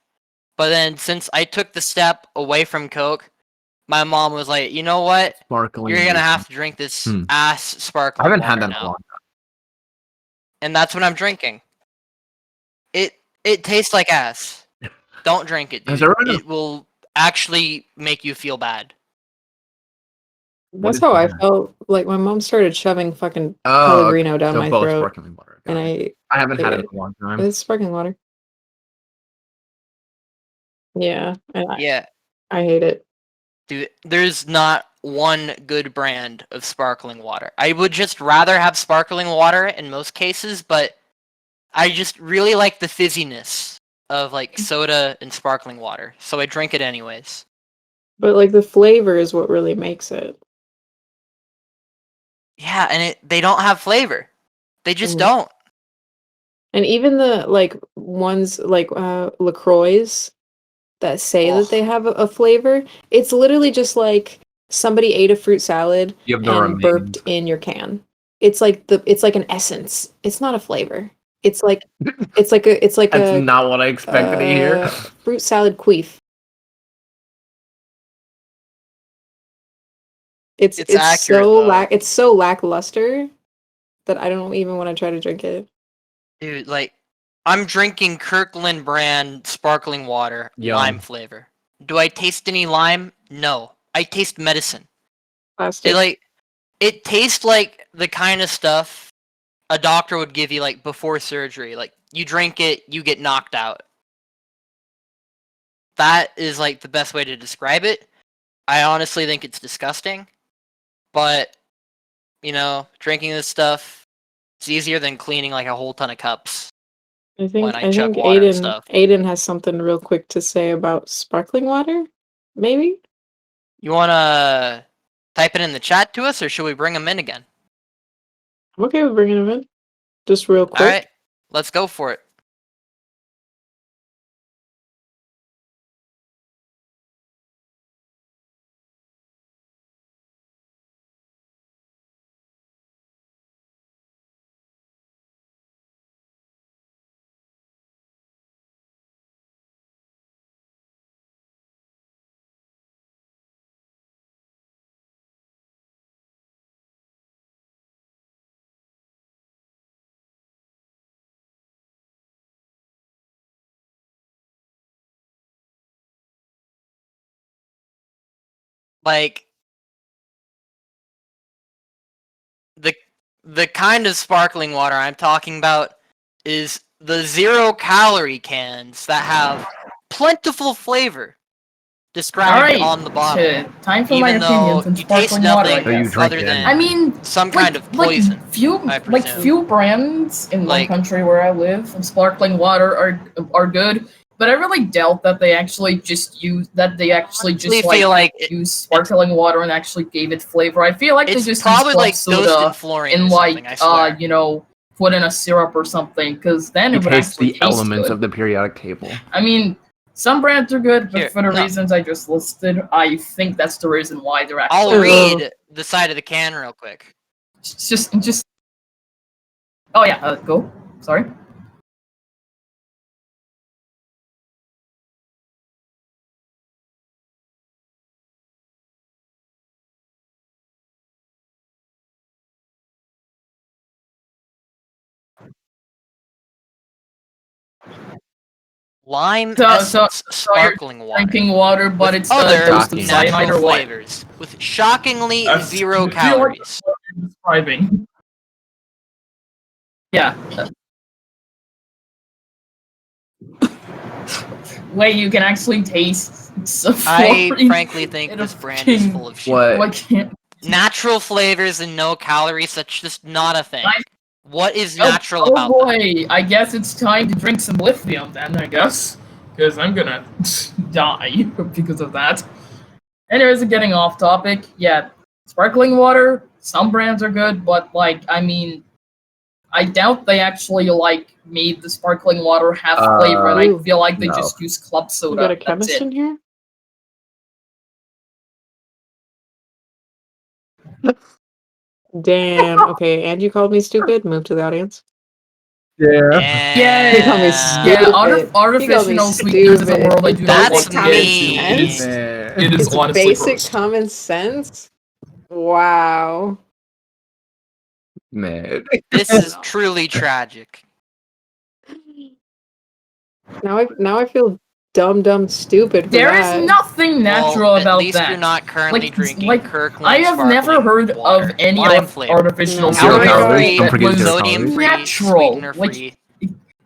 but then since I took the step away from Coke, my mom was like, "You know what? Sparkling. You're gonna water. have to drink this Hmm. ass I sparkling haven't water had that in a now," long time. and that's what I'm drinking. It tastes like ass. Don't drink it, Has dude. there been a- It will actually make you feel bad. What That's is how I that? felt like my mom started shoving fucking Oh, Pellegrino down so my both throat sparkling water. and Got it. I I haven't had it hated in a long time. it's sparkling water. Yeah, and Yeah, I hate it. dude, there's not one good brand of sparkling water. I would just rather have sparkling water in most cases, but I just really like the fizziness of like soda and sparkling water, so I drink it anyways. But like the flavor is what really makes it. Yeah, and they don't have flavor. They just Mhm. don't. And even the like ones like LaCroix that say that they Ugh. have a flavor, it's literally just like somebody ate a fruit salad You have the and burped remains. in your can. It's like an essence. It's not a flavor. It's like That's not what I expected to hear. fruit salad queef. It's accurate, though. it's so lackluster that I don't even want to try to drink it. Dude, like, I'm drinking Kirkland brand sparkling water, Yum. lime flavor. Do I taste any lime? No. I taste medicine. Plastic. It tastes like the kind of stuff a doctor would give you like before surgery. Like you drink it, you get knocked out. That is like the best way to describe it. I honestly think it's disgusting. But, drinking this stuff, it's easier than cleaning like a whole ton of cups when I chug water and stuff. Aiden has something real quick to say about sparkling water. Maybe? You wanna type it in the chat to us, or should we bring him in again? I'm okay with bringing him in. Just real quick. All right, let's go for it. Like the kind of sparkling water I'm talking about is the 0-calorie cans that have plentiful flavor. described on the bottle. Time for my Even though opinions on you taste sparkling water, I nothing So you guess. drink other it than I mean, some kind of like poison. I presume. few brands in my Like- country where I live of sparkling water are good, but I really doubt that they actually just feel like use sparkling water and actually gave it flavor. I feel like they it's just probably used club like dosed in soda fluorine and or something. I swear. put in a syrup or something, because then You it would taste actually the elements good. of the periodic table. I mean, some brands are good, but Here, for the no. reasons I just listed, I think that's the reason why they're I'll actually. read the side of the can real quick. Just. Oh yeah, go. Sorry. Lime So- essence so you're sparkling water. Drinking water, but with it's other dosed with cyanide natural or what? flavors with shockingly That's- 0 I feel like calories. that's what you're describing. Yeah. Wait, you can actually taste I fluorine frankly think in a this brand is fucking- full of shit. What? Why can't? Natural flavors and no calories, that's just not a thing. What is Oh, natural oh about that? boy, I guess it's time to drink some lithium then, I guess. Because I'm gonna die because of that. Anyways, getting off topic, yeah, sparkling water, some brands are good, but, like, I mean, I doubt they actually, like, made the sparkling water have flavor, and I Ooh. feel like they No. just use club We soda. got a That's chemist it. in here? Damn. Okay, and you called me stupid? Move to the audience. Yeah. Yeah. You call me Yeah, stupid. artificial me sweeteners is a stupid. world I do not That's want to get me. into. It is, Man. it is It's honestly basic gross. common sense. Wow. Man. This is truly tragic. Now I feel dumb stupid for There is that. nothing natural Well, about at least that. you're not currently Like- drinking like, Kirkland I have never sparkling heard water, of any lime flavor. artificial No. Zero sweetener calories. Don't that forget was zero sodium calories. free, natural. sweetener free.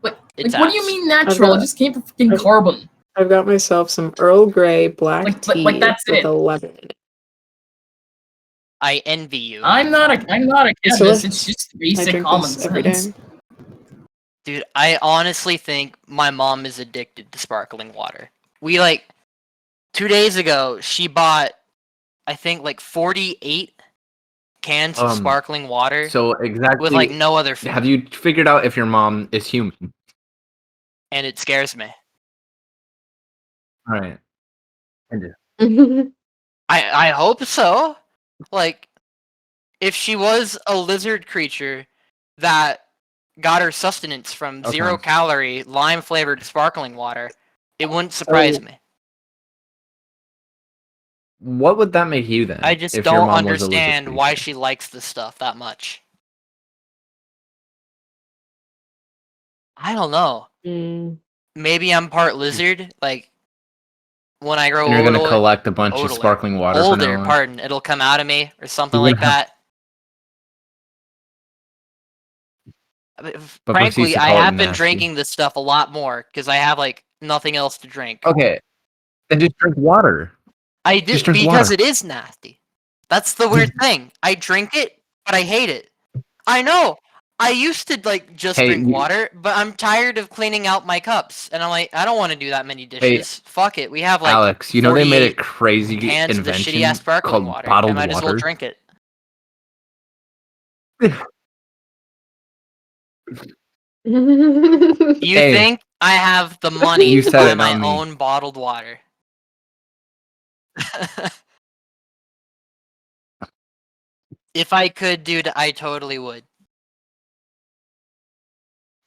Like, It's what do you ass. mean natural? got- It just came from fucking I've- carbon. I've got myself some Earl Grey black Like- tea like that's with it. a lemon in it. I envy you. I'm not a So chemist. It's just I basic drink common this every day. sense. Dude, I honestly think my mom is addicted to sparkling water. We 2 days ago, she bought, I think, 48 cans of sparkling water So exactly. with no other food, Have you figured out if your mom is human? and it scares me. All right. I hope so. If she was a lizard creature that got her sustenance from Okay. 0 calorie lime flavored sparkling water, it wouldn't surprise So- me. What would that make you then? I just if your don't mom was a lizard understand why creature? she likes this stuff that much. I don't know. Mm. Maybe I'm part lizard. When I grow And you're gonna older, collect a bunch of sparkling water from now on. pardon, it'll come out of me or something You're like gonna that. But Frankly, Baptiste I called it have been nasty. drinking this stuff a lot more because I have nothing else to drink. Okay. Then just drink water. I do Just drink because water. it is nasty. That's the weird thing. I drink it, but I hate it. I know. I used to just Hey, drink you- water, but I'm tired of cleaning out my cups, and I'm I don't want to do that many dishes. Fuck it. We have Alex, you know they made a 48 crazy cans of this invention shitty ass sparkling called water. I bottled might as well water. drink it. You Hey. think I have the money You to said buy it, my not me. own bottled water? If I could, dude, I totally would.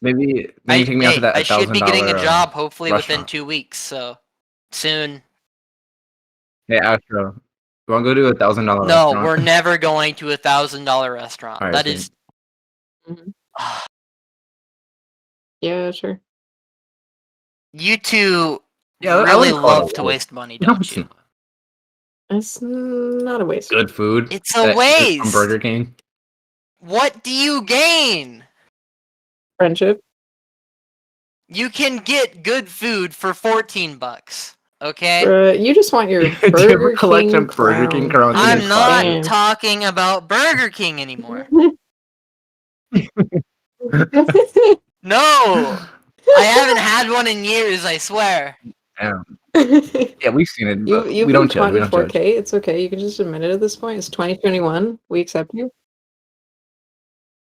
Maybe then you take me out to that I should be getting a $1,000, job hopefully within restaurant. 2 weeks, so soon. Hey, Astro. You want to go to $1,000 No, restaurant? we're never going to $1,000 restaurant. Alright, That sweet. is. Mhm. Yeah, sure. You two Yeah, I really wouldn't call it a love to waste. waste money, No, don't it's you? not. It's not a waste. Good food. It's a that is waste. From Burger King. What do you gain? Friendship. You can get good food for $14. okay? You just want your Do you have a Burger collection King of Burger King crown. crowns I in your I'm not closet? talking about Burger King anymore. No! I haven't had one in years, I swear. Damn. Yeah, we've seen it. But You've we been don't judge. caught We in don't judge. 4K. It's okay. You can just admit it at this point. It's 2021. We accept you.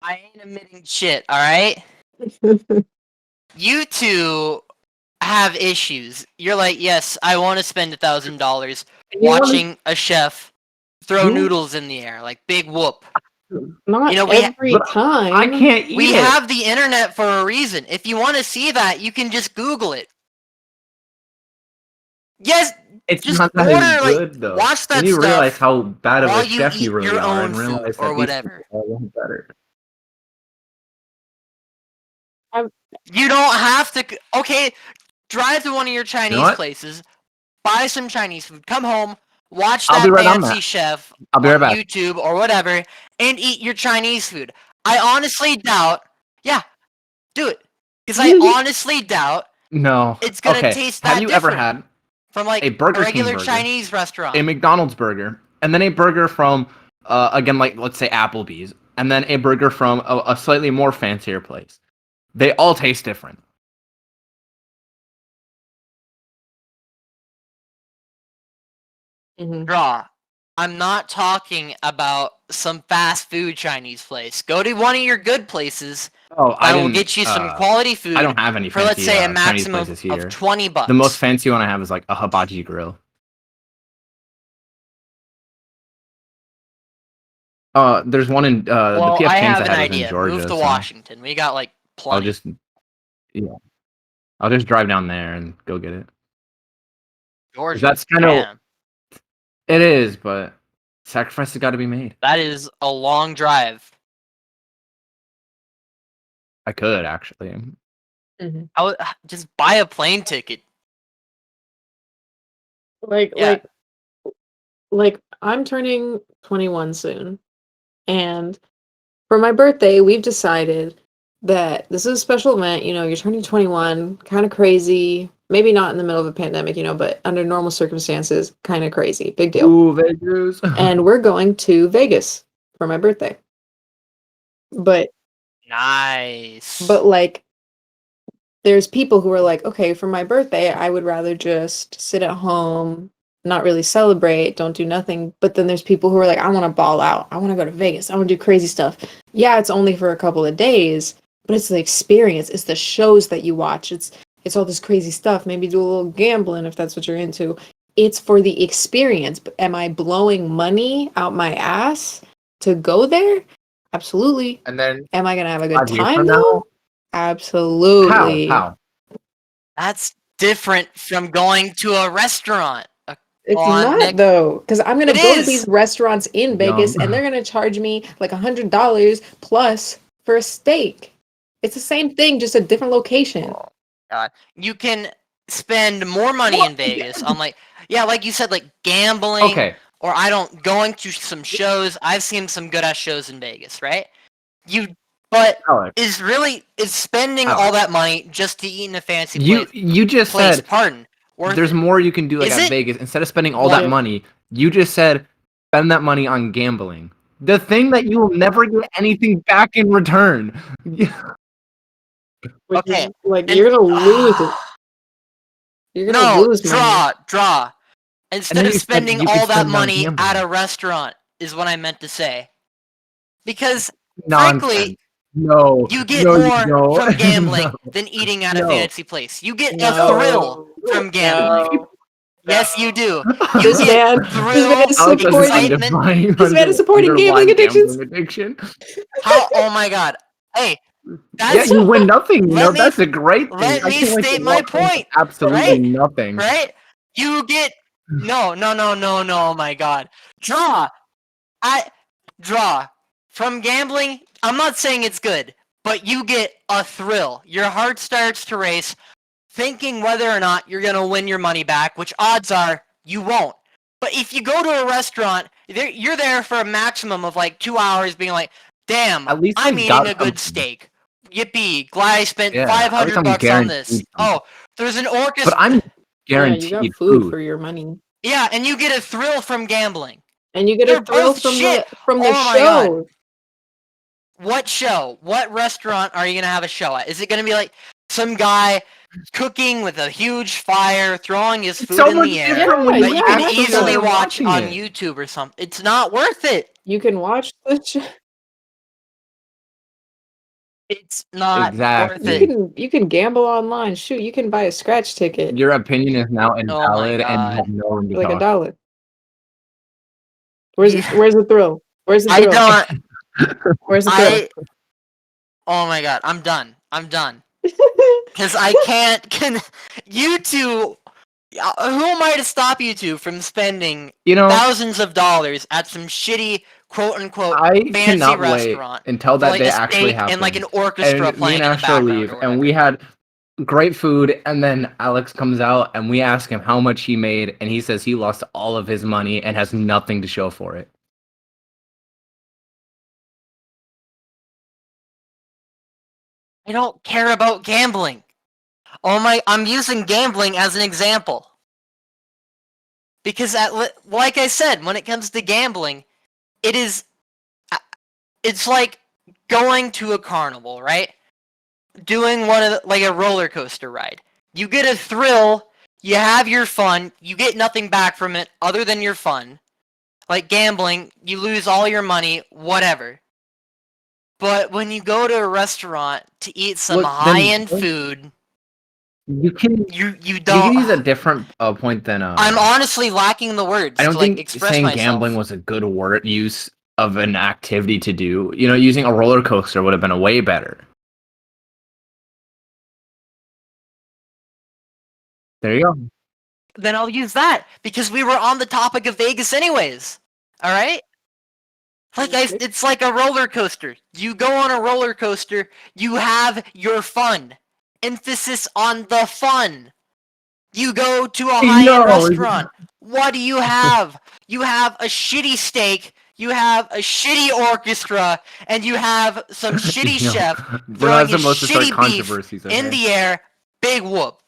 I ain't admitting shit, alright? You two have issues. You're like, yes, I want to spend $1,000 watching a chef throw You- noodles in the air, like big whoop. Not You know, we ha- every But time. I can't eat We it. have the internet for a reason. If you want to see that, you can just Google it. Yes, It's just not that order, like, good though. watch that Then you realize stuff how bad of while a you chef eat you really your are, own and food realize or that these whatever. people are a lot better. You don't have to. Okay, drive to one of your Chinese what? places, buy some Chinese food, come home, watch I'll that be right on fancy that. chef I'll be on right back. YouTube or whatever, and eat your Chinese food. I honestly doubt. Yeah, do it, because I honestly doubt No. it's gonna Okay. taste Have that you ever different had from like a Burger King regular burger, Chinese restaurant. a McDonald's burger, and then a burger from, again, like let's say Applebee's, and then a burger from a slightly more fancier place? They all taste different. Mhm. Draw. I'm not talking about some fast food Chinese place. Go to one of your good places. Oh, I will get you some quality food I don't have any for, fancy let's say, a Chinese maximum places of here. $20. The most fancy one I have is like a hibachi grill. There's one in Well, the PF I Chang's have I an had is in idea. Georgia. Move to so Washington. We got like I'll plenty. just I'll just drive down there and go get it. Georgia. That's kind of Damn. it is, but sacrifice has got to be made. That is a long drive. I could actually. Mhm. I would just buy a plane ticket. Yeah. Like I'm turning 21 soon, and for my birthday, we've decided that this is a special event. You know, you're turning 21, kind of crazy. Maybe not in the middle of a pandemic, but under normal circumstances, kind of crazy. Big deal. Ooh, Vegas. And we're going to Vegas for my birthday. But Nice. like there's people who are like, okay, for my birthday, I would rather just sit at home, not really celebrate, don't do nothing. But then there's people who are like, I want to ball out. I want to go to Vegas. I want to do crazy stuff. Yeah, it's only for a couple of days, but it's the experience. It's the shows that you watch. It's all this crazy stuff. Maybe do a little gambling if that's what you're into. It's for the experience. But am I blowing money out my ass to go there? Absolutely. And then Am I gonna have a good 5 years time from now? though? Absolutely. How? That's different from going to a restaurant. It's on, not Nick. though, because I'm gonna It go to is. these restaurants in Vegas Yum. and they're gonna charge me like $100 plus for a steak. It's the same thing, just a different location. Oh, God. You can spend more money in Vegas on like you said, like gambling. Okay. Or going to some shows. I've seen some good ass shows in Vegas, right? But Alex, is spending all that money just to eat in a fancy you just place? said Pardon. Worth there's it? more you can do like Is at it? Vegas instead of spending all What? that money. You just said spend that money on gambling. The thing that you will never get anything back in return. Which Okay, is, like And- you're gonna lose it. You're gonna No, lose money. draw. Instead then of you said spending you could all that spend on money gambling. at a restaurant is what I meant to say. Because Nonsense. frankly, No. you get no, more you don't. from gambling No. than eating at a No. fancy place. You get a No. thrill from gambling. No. Yes, you do. This get man, thrill, this man is Alex has supporting. an excitement. underlying- This man is supporting underlying gambling addictions. addiction. How? Oh my God! Hey, Yeah, that's you win nothing. Let me- That's a great thing. let I me can't wait to state my walk home with point, Absolutely right? nothing. right. You get no. Oh my God! Draw. Draw from gambling. I'm not saying it's good, but you get a thrill. Your heart starts to race, thinking whether or not you're gonna win your money back, which odds are you won't. But if you go to a restaurant, you're there for a maximum of like 2 hours, being like, "Damn, At least I'm I eating got a good something. steak. Yippee! Glad I spent Yeah, at least I'm $500 on this. guaranteed Oh, there's an orchestra. But I'm Yeah, you got guaranteed food food. for your money. Yeah, and you get a thrill from gambling. And you get They're a thrill both from shit. the Oh my God. show. What show? What restaurant are you gonna have a show at? Is it gonna be like some guy cooking with a huge fire, throwing his It's food so in much the air different when that you you yeah, can actually easily are watch watching on it. YouTube or something? It's not worth it. You can watch the show. It's not worth Exactly. it. You can gamble online. Shoot, you can buy a scratch ticket Your opinion is now Oh my invalid, and you have God. no one to for like talk. $1. Where's Yeah. where's the thrill? Where's the I thrill? don't. Where's the thrill? Oh my God. I'm done. I'm done. Because I can't. You two. Who am I to stop you two from spending You know, thousands of dollars at some shitty quote unquote I fancy cannot wait restaurant until for that like day a actually steak and like an happens. orchestra And me playing and in the Asher background leave, or and whatever? we had great food, and then Alex comes out, and we ask him how much he made, and he says he lost all of his money and has nothing to show for it. I don't care about gambling. Oh my! I'm using gambling as an example because like I said, when it comes to gambling, it is it's like going to a carnival, right? Doing one of like a roller coaster ride. You get a thrill, you have your fun, you get nothing back from it other than your fun. Like gambling, you lose all your money, whatever. But when you go to a restaurant to eat some Look, then high-end food, you can you don't. use a different point than I'm honestly lacking the words I don't to like think express saying myself. gambling was a good word use of an activity to do. You know, using a roller coaster would have been a way better. There you go. Then I'll use that because we were on the topic of Vegas anyways. All right? Like it's like a roller coaster. You go on a roller coaster, you have your fun. Emphasis on the fun. You go to a high-end No. restaurant. What do you have? You have a shitty steak, you have a shitty orchestra, and you have some shitty No. chef We're not throwing his supposed to start shitty beef controversies. in Okay? the air. Big whoop.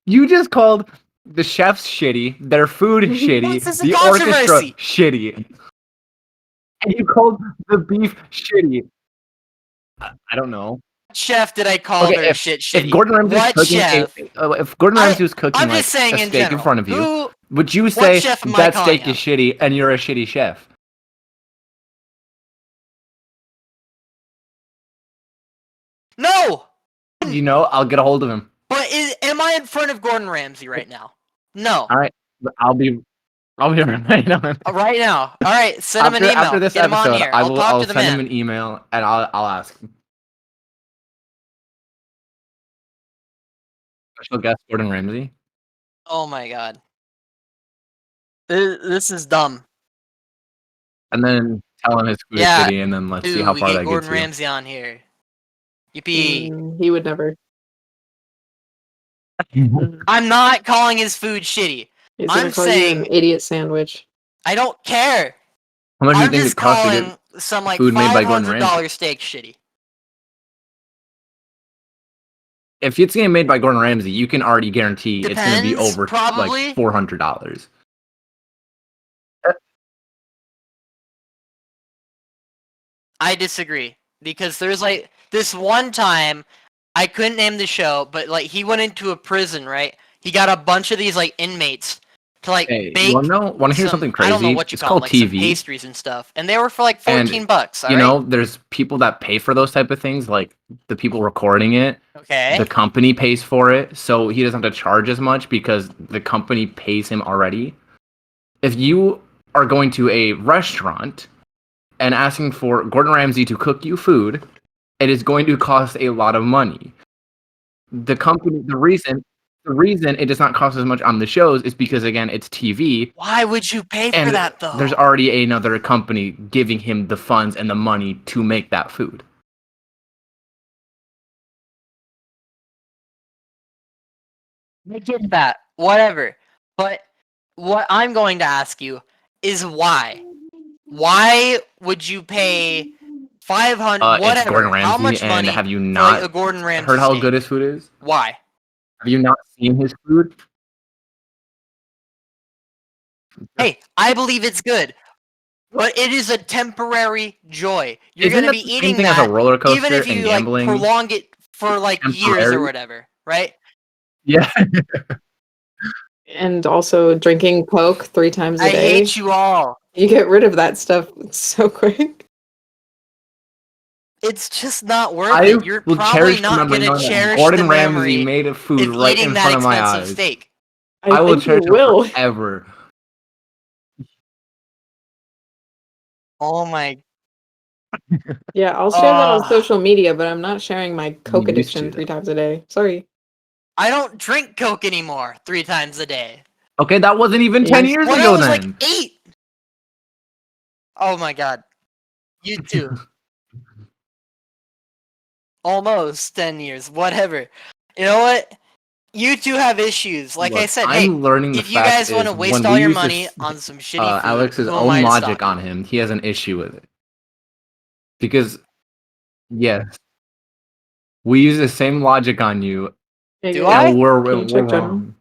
You just called the chefs shitty, their food shitty, This is a the orchestra controversy. shitty, and you called the beef shitty. I don't know. What chef did I call Okay, their shit shitty? If Gordon Ramsay was What cooking, chef? if Gordon Ramsay was cooking I'm like just saying a in steak general. in front of you, Who? would you say chef am I that calling steak is out? shitty and you're a shitty chef? No. You know, I'll get a hold of him. But am I in front of Gordon Ramsay right now? No. All right, I'll be right now. Right now. All right. Send him an email. After this Get him on episode, here. I'll talk I'll to the send man. him an email and I'll ask him. Special guest Gordon Ramsay. Oh my God. This is dumb. And then tell him his food is Yeah, shitty, and then let's see Dude, how we far get that Gordon gets you. Ramsay on here. Yippee. He would never. I'm not calling his food shitty. He's gonna I'm call you saying an idiot sandwich. I don't care. How much do you I'm think just it costs to calling get some like food made by Gordon $500 steak shitty. if it's getting made by Gordon Ramsay, you can already guarantee it's going to be Depends, over probably. like $400. I disagree because there's like this one time I couldn't name the show, but like he went into a prison, right? He got a bunch of these like inmates to like Hey, bake. you want to hear something crazy? I don't know what you It's call called them, like some TV. pastries and stuff, and they were for like And, $14. All You right? know, there's people that pay for those type of things, like the people recording it. Okay. The company pays for it, so he doesn't have to charge as much because the company pays him already. If you are going to a restaurant and asking for Gordon Ramsay to cook you food, it is going to cost a lot of money. The reason it does not cost as much on the shows is because, again, it's TV. Why would you pay for And that though? there's already another company giving him the funds and the money to make that food. I get that. Whatever. But what I'm going to ask you is why? Why would you pay 500 It's whatever? Gordon Ramsay, How much and money have you for like not a Gordon Ramsay heard how steak? good his food is? Why? Have you not seen his food? Hey, I believe it's good, but it is a temporary joy. You're Isn't gonna that be the same eating thing as a that roller even coaster if and you like gambling? prolong it for like years or Temporary? whatever, right? Yeah. And also drinking Coke 3 times a I day. hate you all. You get rid of that stuff so quick. It's just not worth I it. You're will probably cherish the not memory gonna knowing that cherish the Gordon Ramsay memory made food of right eating in that front of my expensive eyes. steak. I will think you cherish it will. forever. Oh my. Yeah, I'll share that on Ah. social media, but I'm not sharing my Coke You used addiction to, 3 times a day. Sorry. I don't drink Coke anymore 3 times a day. Okay, that wasn't even 10 Yes. years When I ago was like then. 8. Oh my god. You too. Almost 10 years. Whatever. You know what? You two have issues. Like I Look, said, hey, I'm learning the if you fact guys want is to waste when all we your use money this on some shitty food, Alex's who am own I to logic stop on you? him, he has an issue with it. Because yes, we use the same logic on you Do AJ, I? and we're can you we're check general? wrong.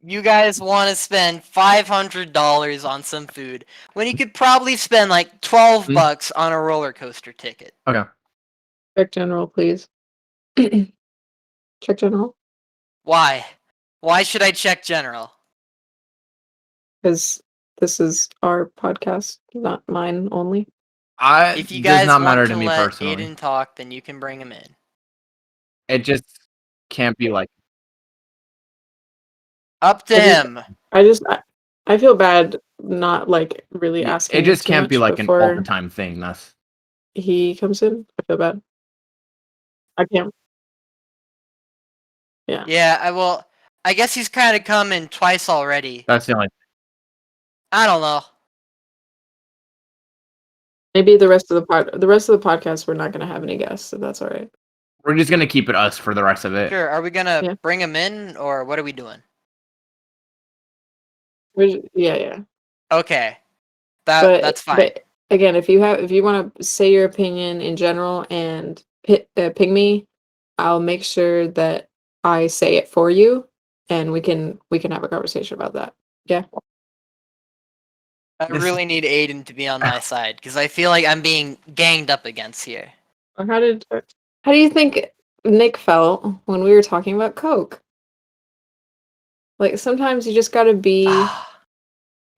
You guys want to spend $500 on some food when you could probably spend like 12 Hmm? bucks on a roller coaster ticket. Okay. Check general, please. Check general. Why? Why should I check general? Because this is our podcast, not mine only. If you Does guys not want matter to to me let personally. Aiden talk, then you can bring him in. It just can't be like Up to I just, him. I feel bad not like really it asking just too can't be much like an all the before time thing. That's he comes in. I feel bad. I can't. Yeah. Yeah, I guess he's kind of come in twice already. the only. I don't know. Maybe the rest of the podcast, we're not going to have any guests, so that's all right. We're just gonna keep it us for the rest of it. Sure, are we gonna Yeah. bring him in, or what are we doing? Yeah. Okay, But that's fine. but again, if you want to say your opinion in general and ping me, I'll make sure that I say it for you, and we can have a conversation about that. Yeah. I This- really need Aiden to be on my side because I feel like I'm being ganged up against here. Or how do you think Nick felt when we were talking about Coke? Like sometimes you just gotta be,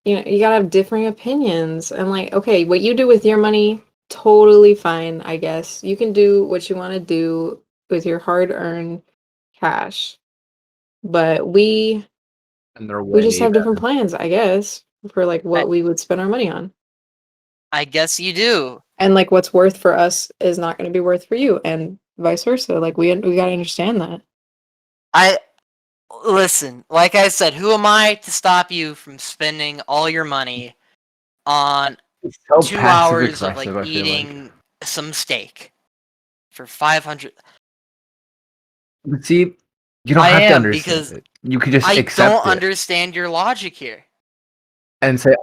you gotta have differing opinions. And like, okay, what you do with your money, totally fine, I guess. You can do what you want to do with your hard-earned cash. But And they're we just way have better. different plans, I guess, for like what we would spend our money on. I guess you do. And like what's worth for us is not going to be worth for you, and vice versa. Like we gotta understand that. Listen, like I said, who am I to stop you from spending all your money on It's so 2 passive hours of like aggressive, I feel like. eating some steak for 500? But see, you don't I have to am, understand because it. You could just I accept don't it understand your logic here. and say,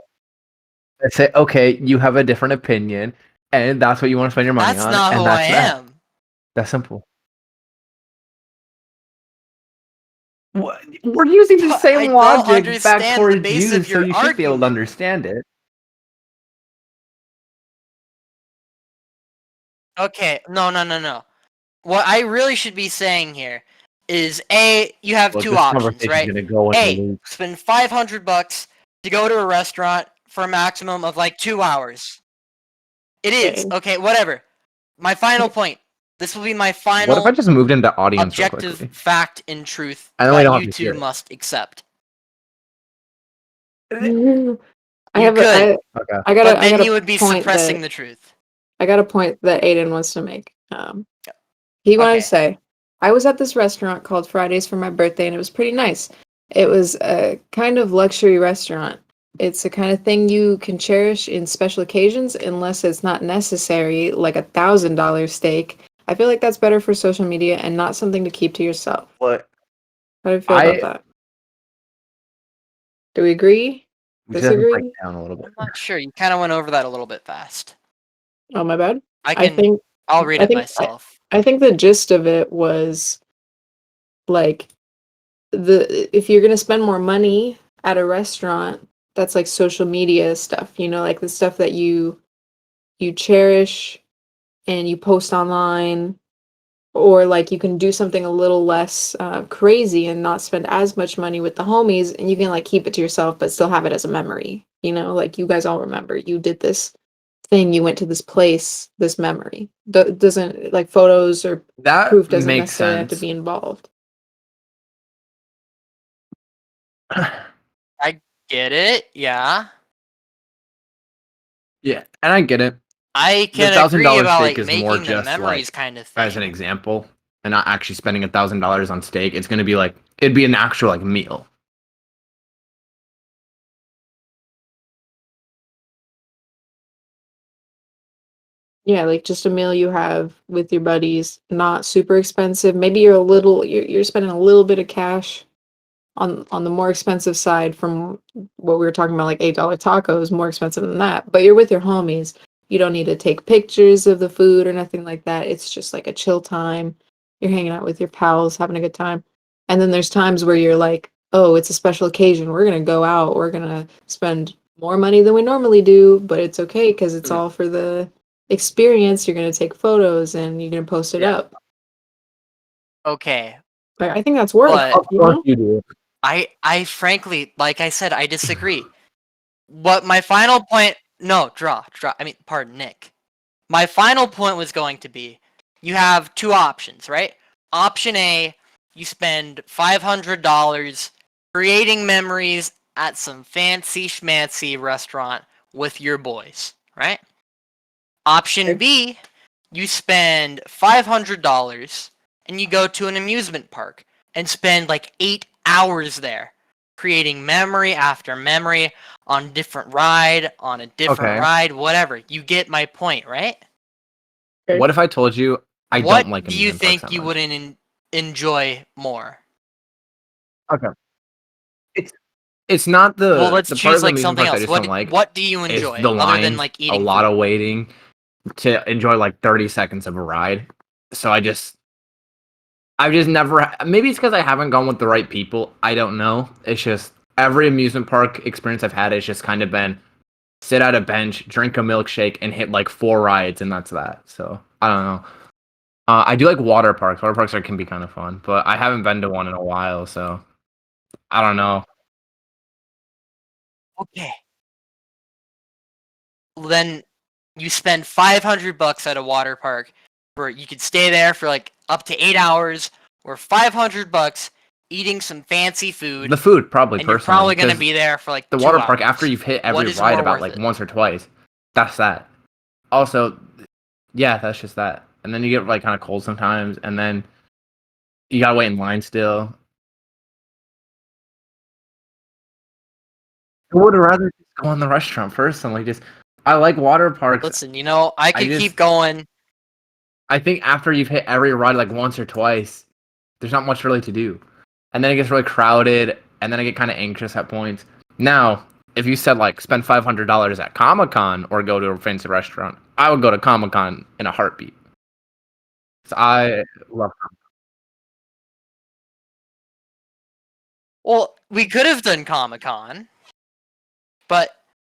okay, you have a different opinion, and that's what you want to spend your money That's on, not who and I that's that. am. That's simple. We're using the I same don't logic back understand the towards base you, of so your you should be able to argument. understand it. Okay, no. What I really should be saying here is you have Look, two this options, conversation's right? gonna go in a A, loop. spend $500 to go to a restaurant for a maximum of like 2 hours. It is. Okay. Okay, whatever. My final point. This will be my What if I final just moved into audience real objective quickly? fact and truth And then we that don't have you to hear two it. must accept. I You have could, Okay. I but got then a you would be point suppressing that the truth. I got a point that Aiden wants to make. He wanted Okay. to say, I was at this restaurant called Fridays for my birthday, and it was pretty nice. It was a kind of luxury restaurant. It's the kind of thing you can cherish in special occasions, unless it's not necessary, like $1,000 steak. I feel like that's better for social media and not something to keep to yourself. But How do you feel about that? Do we agree? we just have to break Disagree? down a little bit. I'm not sure. You kind of went over that a little bit fast. Oh, my bad. I'll read I it think myself. I think the gist of it was Like if you're gonna spend more money at a restaurant, that's like social media stuff, like the stuff that you cherish and you post online, or like you can do something a little less crazy and not spend as much money with the homies, and you can like keep it to yourself but still have it as a memory, like you guys all remember you did this thing, you went to this place, this memory. Doesn't like photos or That proof doesn't makes necessarily have to sense. be involved. I get it. Yeah. Yeah, and I get it. I The can agree $1,000 about steak like is more making the just memories like kind of as an thing. example, and not actually spending $1,000 on steak. It's gonna be like it'd be an actual like meal. Yeah, like just a meal you have with your buddies, not super expensive. Maybe you're spending a little bit of cash on the more expensive side from what we were talking about, like $8 tacos, more expensive than that. But you're with your homies. You don't need to take pictures of the food or nothing like that. It's just like a chill time. You're hanging out with your pals, having a good time. And then there's times where you're like, oh, it's a special occasion. We're gonna go out. We're gonna spend more money than we normally do, but it's okay because it's Mm. all for the experience. You're gonna take photos and you're gonna post it Yeah. up. Okay. Like, I think that's worth, But Of course you do. I frankly, like I said, I disagree. What my final point, no, draw. I mean, pardon, Nick. My final point was going to be, you have two options, right? Option A, you spend $500 creating memories at some fancy schmancy restaurant with your boys, right? Option Okay. B, you spend $500 and you go to an amusement park and spend like 8 hours there creating memory after memory on a different Okay. ride, whatever. You get my point, right? Okay. What if I told you I What don't like do you amusement parks think that you much? wouldn't enjoy more? Okay. It's it's not Well, the let's the part choose of the like amusement something parks I else. just don't like. What do you It's enjoy the other than lines, like a eating lot food? of waiting to enjoy like 30 seconds of a ride. So I've just never. Maybe it's because I haven't gone with the right people. I don't know. It's just every amusement park experience I've had has just kind of been sit at a bench, drink a milkshake, and hit like 4 rides, and that's that. So I don't know. I do like water parks. Water parks can be kind of fun, but I haven't been to one in a while, so I don't know. Okay. Well, then you spend $500 at a water park where you could stay there for like up to 8 hours, or $500 eating some fancy food, The food probably and you're personally, probably gonna because be there for like the two water park after hours. you've hit What every is ride more about worth like it? once or twice, that's that. Also, yeah, that's just that. And then you get like kind of cold sometimes, and then you gotta wait in line still. I would rather just go in the restaurant personally. Just I like water parks. Listen, I I could just keep going. I think after you've hit every ride like once or twice, there's not much really to do. And then it gets really crowded, and then I get kind of anxious at points. Now, if you said like spend $500 at Comic Con or go to a fancy restaurant, I would go to Comic Con in a heartbeat. 'Cause I love. Well, we could have done Comic Con, but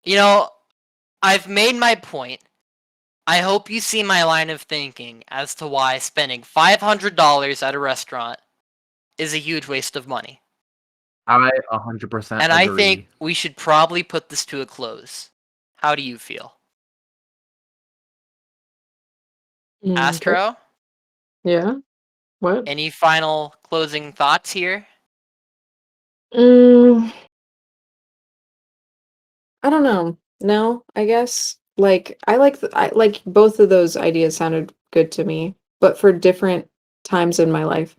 you know, I've made my point. I hope you see my line of thinking as to why spending $500 at a restaurant is a huge waste of money. I 100% And I think agree. we should probably put this to a close. How do you feel? Okay. Astro, Yeah. What? any final closing thoughts here? Mm, I don't know. No, I guess. Like I like both of those ideas sounded good to me, but for different times in my life.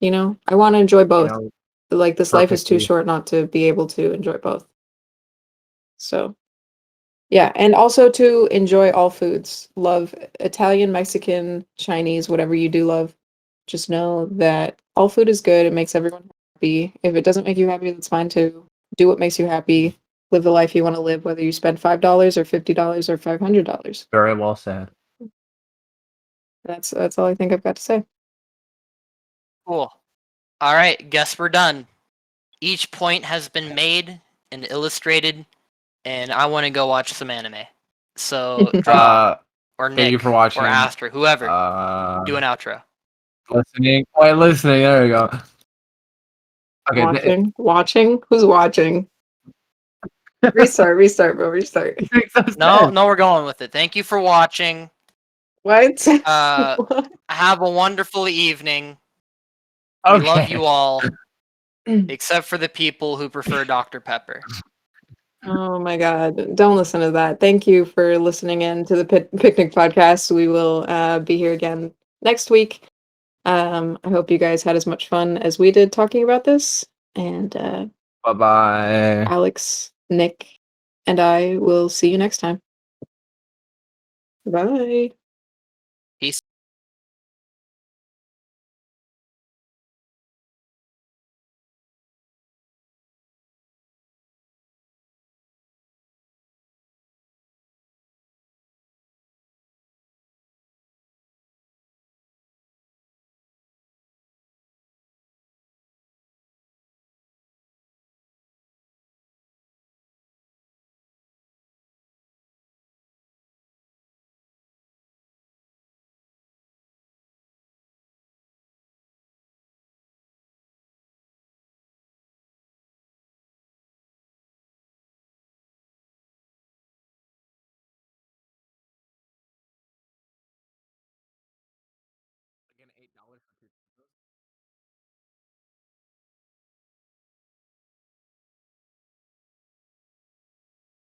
I want to enjoy You both. know, Like this life is too perfectly. short not to be able to enjoy both. So, yeah, and also to enjoy all foods. Love Italian, Mexican, Chinese, whatever you do love. Just know that all food is good. It makes everyone happy. If it doesn't make you happy, that's fine too. Do what makes you happy. Live the life you want to live, whether you spend $5 or $50 or $500. Very well said. That's all I think I've got to say. Cool. All right, guess we're done. Each point has been made and illustrated, and I want to go watch some anime. So drop or Thank you Nick for watching. or Aster, whoever, do an Uh, outro. listening. Wait, listening. There we go. Okay. Watching? Who's watching? Restart, bro. Restart. No, we're going with it. Thank you for watching. What? Have a wonderful evening. We love you all, except for the people who prefer Dr. Pepper. Oh my God. Don't listen to that. Thank you for listening in to the Picnic Podcast. We will be here again next week. I hope you guys had as much fun as we did talking about this. And Bye bye. Alex, Nick, and I will see you next time. Bye. Peace. $8 for